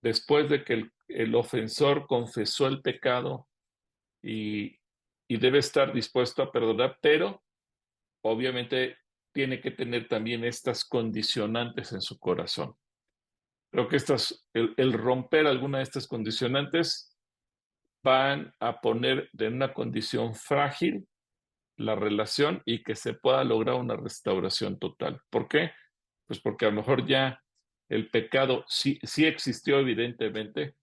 después de que el ofensor confesó el pecado y debe estar dispuesto a perdonar, pero obviamente tiene que tener también estas condicionantes en su corazón. Creo que el romper alguna de estas condicionantes van a poner en una condición frágil la relación y que se pueda lograr una restauración total. ¿Por qué? Pues porque a lo mejor ya el pecado sí existió evidentemente,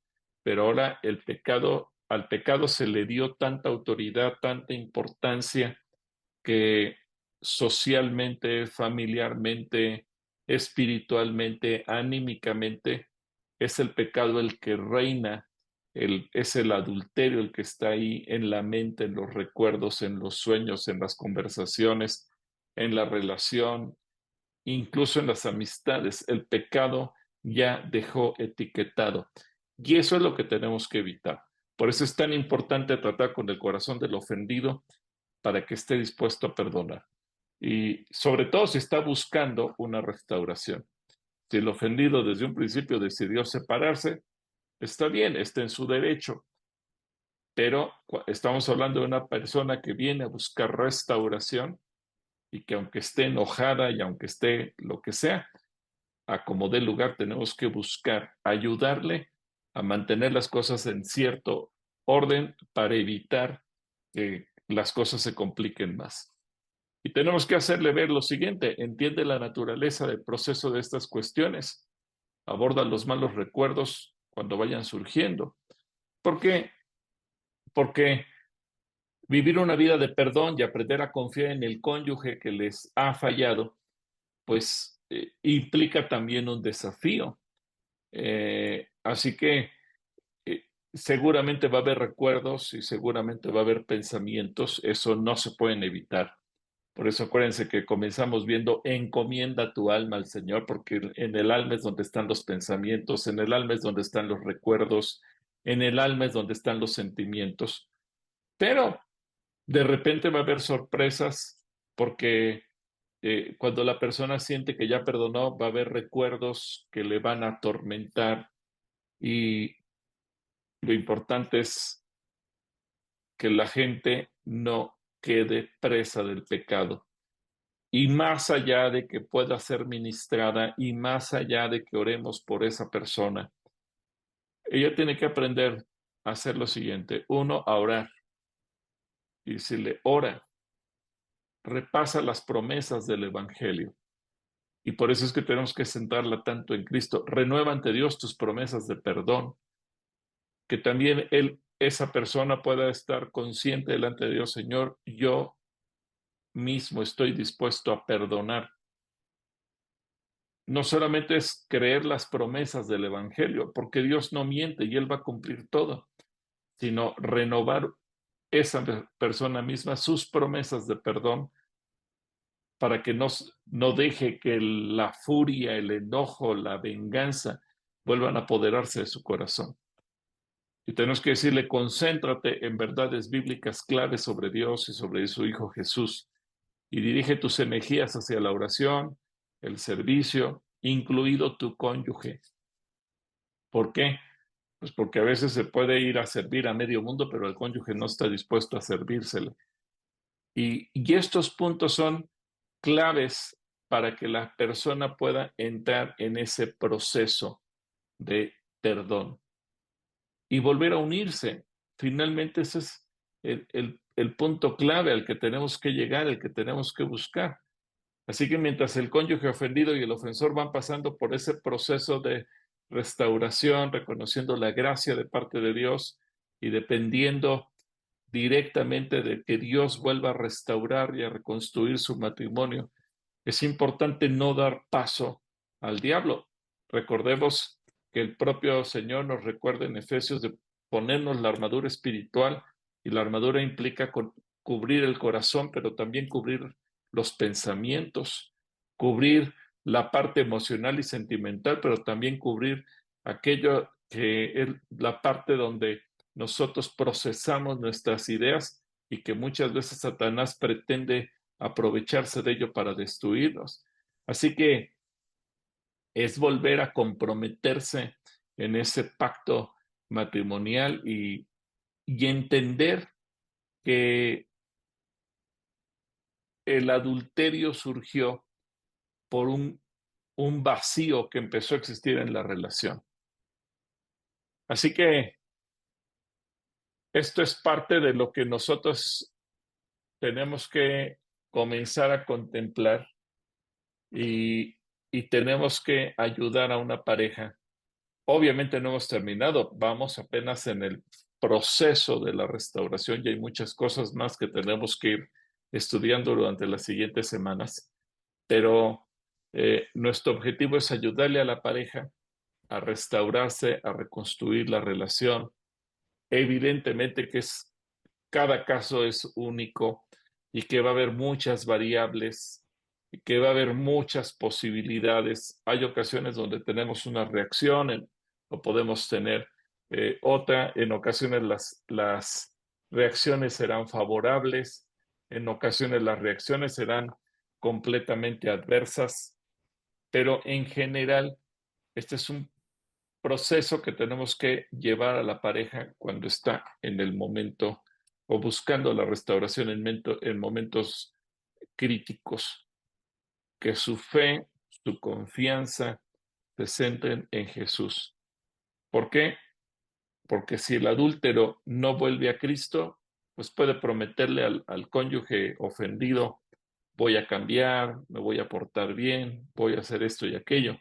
pero ahora al pecado se le dio tanta autoridad, tanta importancia, que socialmente, familiarmente, espiritualmente, anímicamente, es el pecado el que reina, es el adulterio el que está ahí en la mente, en los recuerdos, en los sueños, en las conversaciones, en la relación, incluso en las amistades. El pecado ya dejó etiquetado. Y eso es lo que tenemos que evitar. Por eso es tan importante tratar con el corazón del ofendido para que esté dispuesto a perdonar. Y sobre todo si está buscando una restauración. Si el ofendido desde un principio decidió separarse, está bien, está en su derecho. Pero estamos hablando de una persona que viene a buscar restauración y que aunque esté enojada y aunque esté lo que sea, a como dé lugar tenemos que buscar ayudarle a mantener las cosas en cierto orden para evitar que las cosas se compliquen más. Y tenemos que hacerle ver lo siguiente: entiende la naturaleza del proceso de estas cuestiones, aborda los malos recuerdos cuando vayan surgiendo. ¿Por qué? Porque vivir una vida de perdón y aprender a confiar en el cónyuge que les ha fallado, pues implica también un desafío. Así que seguramente va a haber recuerdos y seguramente va a haber pensamientos, eso no se pueden evitar. Por eso acuérdense que comenzamos viendo encomienda tu alma al Señor, porque en el alma es donde están los pensamientos, en el alma es donde están los recuerdos, en el alma es donde están los sentimientos. Pero de repente va a haber sorpresas porque cuando la persona siente que ya perdonó, va a haber recuerdos que le van a atormentar y lo importante es que la gente no quede presa del pecado. Y más allá de que pueda ser ministrada y más allá de que oremos por esa persona, ella tiene que aprender a hacer lo siguiente. Uno, a orar. Y decirle, ora, repasa las promesas del Evangelio. Y por eso es que tenemos que centrarla tanto en Cristo. Renueva ante Dios tus promesas de perdón. Que también esa persona pueda estar consciente delante de Dios, Señor, yo mismo estoy dispuesto a perdonar. No solamente es creer las promesas del Evangelio, porque Dios no miente y Él va a cumplir todo, sino renovar esa persona misma sus promesas de perdón para que no deje que la furia, el enojo, la venganza vuelvan a apoderarse de su corazón. Y tenemos que decirle, concéntrate en verdades bíblicas claves sobre Dios y sobre su Hijo Jesús, y dirige tus energías hacia la oración, el servicio, incluido tu cónyuge. ¿Por qué? Pues porque a veces se puede ir a servir a medio mundo, pero el cónyuge no está dispuesto a servírsele. Y estos puntos son claves para que la persona pueda entrar en ese proceso de perdón y volver a unirse. Finalmente ese es el punto clave al que tenemos que llegar, el que tenemos que buscar. Así que mientras el cónyuge ofendido y el ofensor van pasando por ese proceso de restauración, reconociendo la gracia de parte de Dios y dependiendo directamente de que Dios vuelva a restaurar y a reconstruir su matrimonio, es importante no dar paso al diablo. Recordemos que el propio Señor nos recuerda en Efesios de ponernos la armadura espiritual, y la armadura implica cubrir el corazón, pero también cubrir los pensamientos, cubrir la parte emocional y sentimental, pero también cubrir aquello que es la parte donde nosotros procesamos nuestras ideas y que muchas veces Satanás pretende aprovecharse de ello para destruirnos. Así que es volver a comprometerse en ese pacto matrimonial y entender que el adulterio surgió por un un vacío que empezó a existir en la relación. Así que esto es parte de lo que nosotros tenemos que comenzar a contemplar y tenemos que ayudar a una pareja. Obviamente no hemos terminado, vamos apenas en el proceso de la restauración y hay muchas cosas más que tenemos que ir estudiando durante las siguientes semanas, pero nuestro objetivo es ayudarle a la pareja a restaurarse, a reconstruir la relación. Evidentemente que cada caso es único y que va a haber muchas variables y que va a haber muchas posibilidades. Hay ocasiones donde tenemos una reacción o podemos tener otra. En ocasiones las reacciones serán favorables, en ocasiones las reacciones serán completamente adversas, pero en general este es un proceso que tenemos que llevar a la pareja cuando está en el momento o buscando la restauración en momentos críticos, que su fe, su confianza se centren en Jesús. ¿Por qué? Porque si el adúltero no vuelve a Cristo, pues puede prometerle al cónyuge ofendido, voy a cambiar, me voy a portar bien, voy a hacer esto y aquello,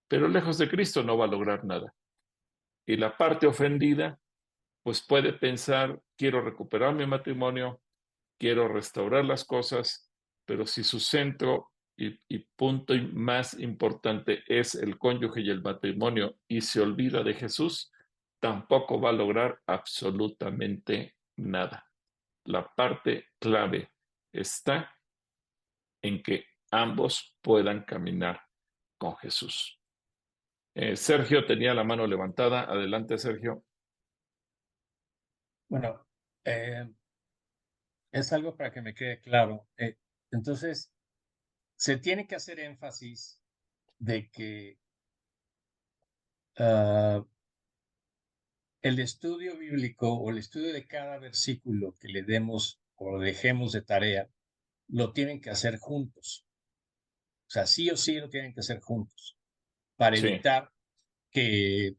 pero lejos de Cristo no va a lograr nada. Y la parte ofendida, pues puede pensar, quiero recuperar mi matrimonio, quiero restaurar las cosas, pero si su centro y punto más importante es el cónyuge y el matrimonio y se olvida de Jesús, tampoco va a lograr absolutamente nada. La parte clave está en que ambos puedan caminar con Jesús. Sergio tenía la mano levantada. Adelante, Sergio. Bueno, es algo para que me quede claro. Entonces, se tiene que hacer énfasis de que el estudio bíblico o el estudio de cada versículo que le demos o dejemos de tarea, lo tienen que hacer juntos. O sea, sí o sí lo tienen que hacer juntos para evitar que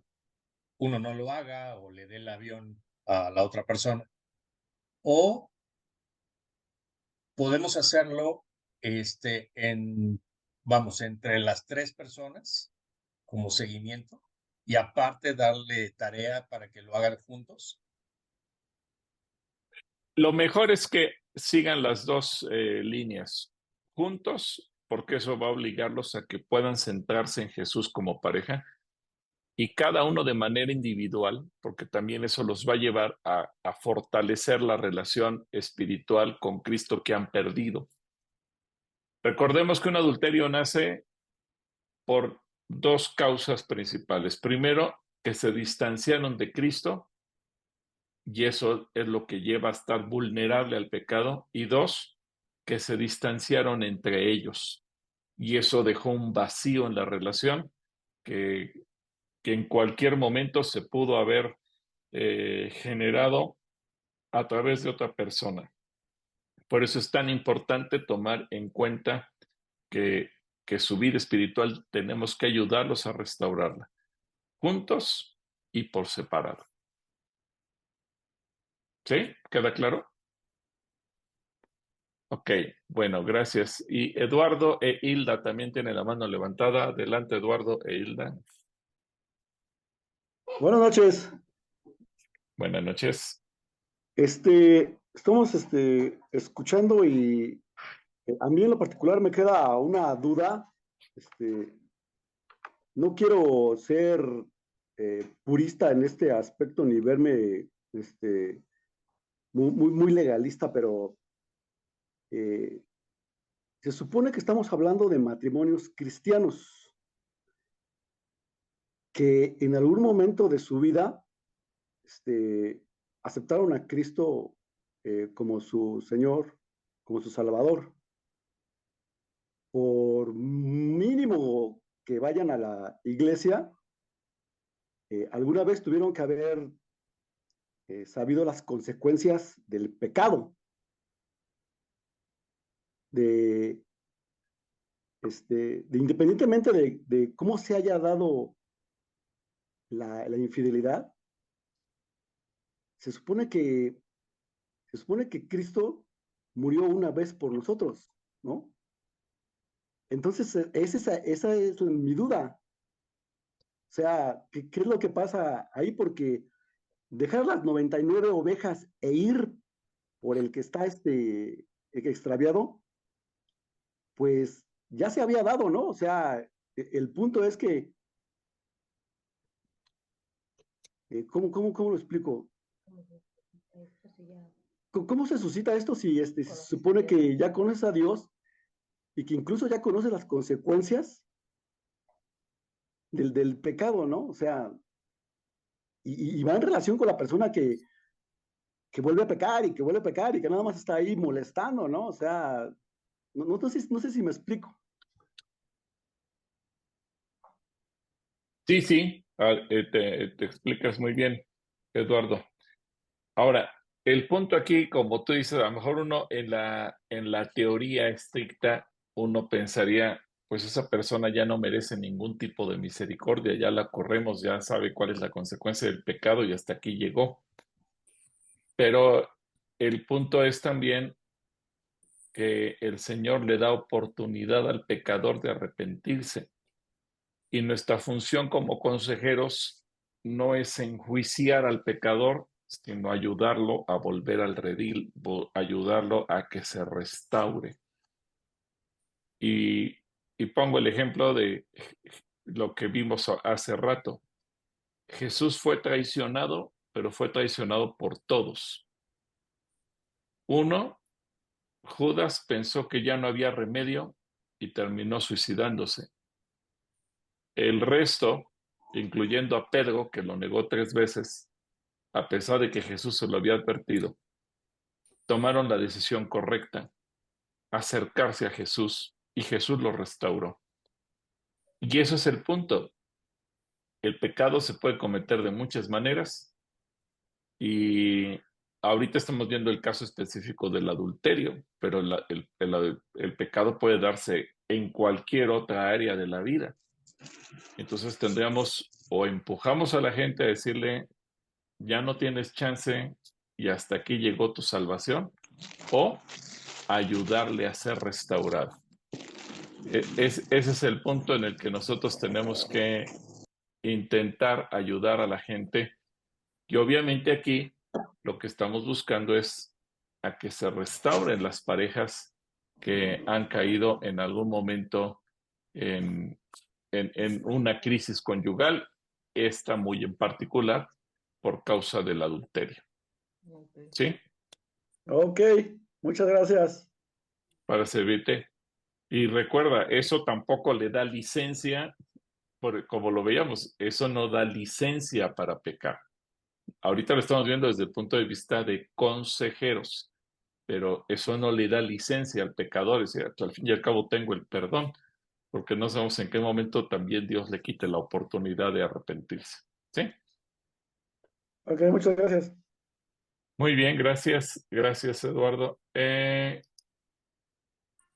uno no lo haga o le dé el avión a la otra persona. O podemos hacerlo entre las tres personas como seguimiento y aparte darle tarea para que lo hagan juntos. Lo mejor es que sigan las dos líneas juntos, porque eso va a obligarlos a que puedan centrarse en Jesús como pareja y cada uno de manera individual, porque también eso los va a llevar a fortalecer la relación espiritual con Cristo que han perdido. Recordemos que un adulterio nace por dos causas principales. Primero, que se distanciaron de Cristo y eso es lo que lleva a estar vulnerable al pecado. Y dos, que se distanciaron entre ellos y eso dejó un vacío en la relación que en cualquier momento se pudo haber generado a través de otra persona. Por eso es tan importante tomar en cuenta que su vida espiritual tenemos que ayudarlos a restaurarla, juntos y por separado. ¿Sí? ¿Queda claro? Ok, bueno, gracias. Y Eduardo e Hilda también tienen la mano levantada. Adelante, Eduardo e Hilda. Buenas noches. Buenas noches. Estamos escuchando y a mí en lo particular me queda una duda. No quiero ser purista en este aspecto ni verme muy legalista, pero se supone que estamos hablando de matrimonios cristianos que en algún momento de su vida aceptaron a Cristo como su Señor, como su Salvador. Por mínimo que vayan a la iglesia, alguna vez tuvieron que haber sabido las consecuencias del pecado, de de independientemente de cómo se haya dado la infidelidad, se supone que Cristo murió una vez por nosotros, ¿no? Entonces, esa es mi duda. O sea, ¿qué es lo que pasa ahí? Porque dejar las 99 ovejas e ir por el que está extraviado, pues ya se había dado, ¿no? O sea, el punto es que, ¿cómo lo explico? ¿Cómo se suscita esto si se supone que ya conoces a Dios y que incluso ya conoces las consecuencias del pecado, ¿no? O sea, y va en relación con la persona que vuelve a pecar y que vuelve a pecar y que nada más está ahí molestando, ¿no? O sea, no sé si me explico. Sí, te explicas muy bien, Eduardo. Ahora, el punto aquí, como tú dices, a lo mejor uno en la teoría estricta, uno pensaría, pues esa persona ya no merece ningún tipo de misericordia, ya la corremos, ya sabe cuál es la consecuencia del pecado y hasta aquí llegó. Pero el punto es también que el Señor le da oportunidad al pecador de arrepentirse. Y nuestra función como consejeros no es enjuiciar al pecador, sino ayudarlo a volver al redil, ayudarlo a que se restaure. Y pongo el ejemplo de lo que vimos hace rato. Jesús fue traicionado, pero fue traicionado por todos. Uno, Judas pensó que ya no había remedio y terminó suicidándose. El resto, incluyendo a Pedro, que lo negó 3 veces, a pesar de que Jesús se lo había advertido, tomaron la decisión correcta, acercarse a Jesús, y Jesús lo restauró. Y eso es el punto. El pecado se puede cometer de muchas maneras, y ahorita estamos viendo el caso específico del adulterio, pero el pecado puede darse en cualquier otra área de la vida. Entonces tendríamos o empujamos a la gente a decirle, ya no tienes chance y hasta aquí llegó tu salvación, o ayudarle a ser restaurado. Ese es el punto en el que nosotros tenemos que intentar ayudar a la gente. Y obviamente aquí lo que estamos buscando es a que se restauren las parejas que han caído en algún momento en una crisis conyugal, esta muy en particular por causa del adulterio. ¿Sí? Ok, muchas gracias. Para servirte. Y recuerda, eso tampoco le da licencia, como lo veíamos, eso no da licencia para pecar. Ahorita lo estamos viendo desde el punto de vista de consejeros, pero eso no le da licencia al pecador. Es decir, al fin y al cabo tengo el perdón, porque no sabemos en qué momento también Dios le quite la oportunidad de arrepentirse. ¿Sí? Ok, muchas gracias. Muy bien, gracias. Gracias, Eduardo.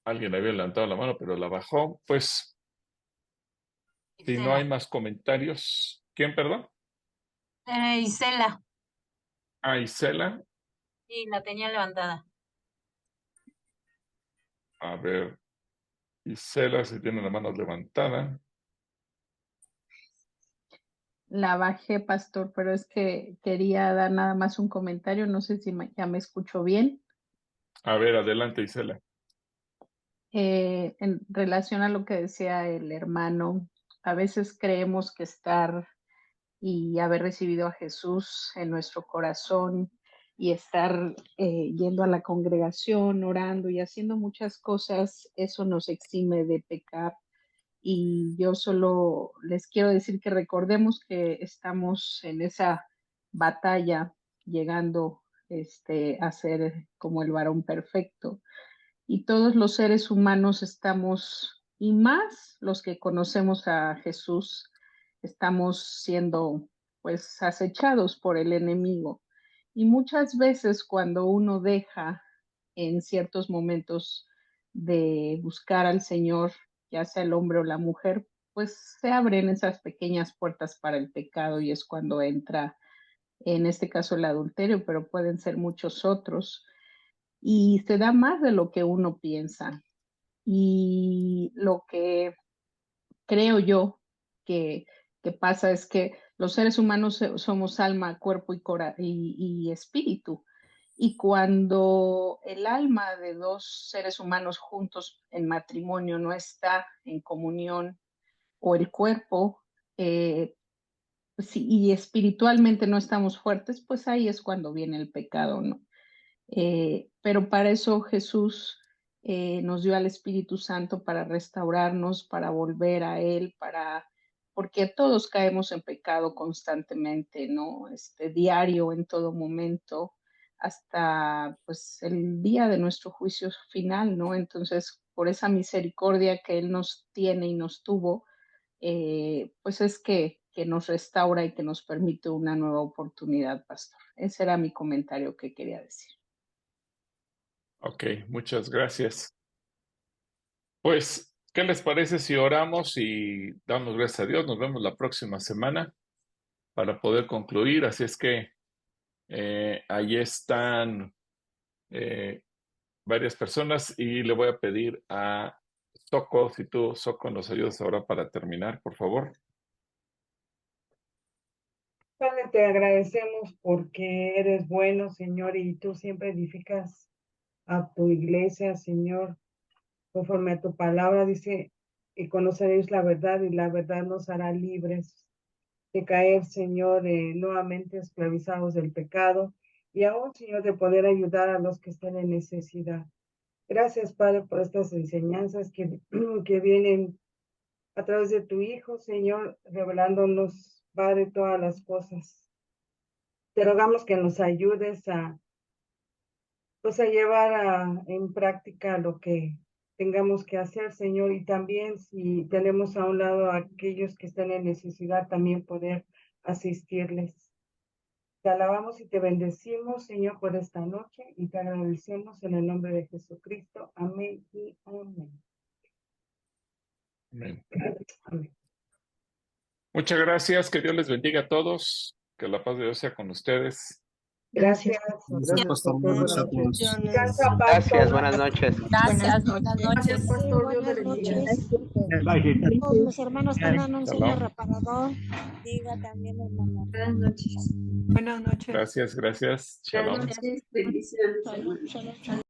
Alguien había levantado la mano, pero la bajó. Pues, si no hay más comentarios. ¿Quién, perdón? Isela, Ah, Isela. sí, la tenía levantada. A ver, Isela, si tiene la mano levantada. La bajé, pastor, pero es que quería dar nada más un comentario. No sé si ya me escucho bien. A ver, adelante, Isela. En relación a lo que decía el hermano, a veces creemos que estar y haber recibido a Jesús en nuestro corazón y estar yendo a la congregación, orando y haciendo muchas cosas, eso nos exime de pecar. Y yo solo les quiero decir que recordemos que estamos en esa batalla llegando a ser como el varón perfecto. Y todos los seres humanos estamos, y más los que conocemos a Jesús, estamos siendo pues acechados por el enemigo. Y muchas veces cuando uno deja en ciertos momentos de buscar al Señor, ya sea el hombre o la mujer, pues se abren esas pequeñas puertas para el pecado y es cuando entra, en este caso, el adulterio, pero pueden ser muchos otros. Y se da más de lo que uno piensa. Y lo que creo yo que pasa es que los seres humanos somos alma, cuerpo y espíritu. Y cuando el alma de dos seres humanos juntos en matrimonio no está en comunión, o el cuerpo, y espiritualmente no estamos fuertes, pues ahí es cuando viene el pecado, ¿no? Pero para eso Jesús nos dio al Espíritu Santo para restaurarnos, para volver a Él, porque todos caemos en pecado constantemente, ¿no? Diario, en todo momento, hasta pues el día de nuestro juicio final, ¿no? Entonces, por esa misericordia que Él nos tiene y nos tuvo, pues es que nos restaura y que nos permite una nueva oportunidad, pastor. Ese era mi comentario que quería decir. Ok, muchas gracias. Pues, ¿qué les parece si oramos y damos gracias a Dios? Nos vemos la próxima semana para poder concluir. Así es que ahí están varias personas y le voy a pedir a Soco, si tú, Soco, nos ayudas ahora para terminar, por favor. Padre, te agradecemos porque eres bueno, Señor, y tú siempre edificas a tu iglesia, Señor, conforme a tu palabra, dice, y conoceréis la verdad, y la verdad nos hará libres de caer, Señor, nuevamente esclavizados del pecado, y aún, Señor, de poder ayudar a los que estén en necesidad. Gracias, Padre, por estas enseñanzas que vienen a través de tu Hijo, Señor, revelándonos, Padre, todas las cosas. Te rogamos que nos ayudes a llevar en práctica lo que tengamos que hacer, Señor, y también si tenemos a un lado a aquellos que están en necesidad, también poder asistirles. Te alabamos y te bendecimos, Señor, por esta noche y te agradecemos en el nombre de Jesucristo. Amén y amén. Amén. Amén. Muchas gracias, que Dios les bendiga a todos, que la paz de Dios sea con ustedes. Gracias. Gracias, pastor. Buenas noches a todos. Gracias, buenas noches. Gracias, buenas Gracias, noches. pastor. Dios le Buenas bendiga. noches. Todos los hermanos tengan un sueño Shalom. reparador. Diga también, hermano. Buenas noches. Gracias, gracias. Shalom. Buenas noches. Bendiciones. Shalom, shalom, shalom.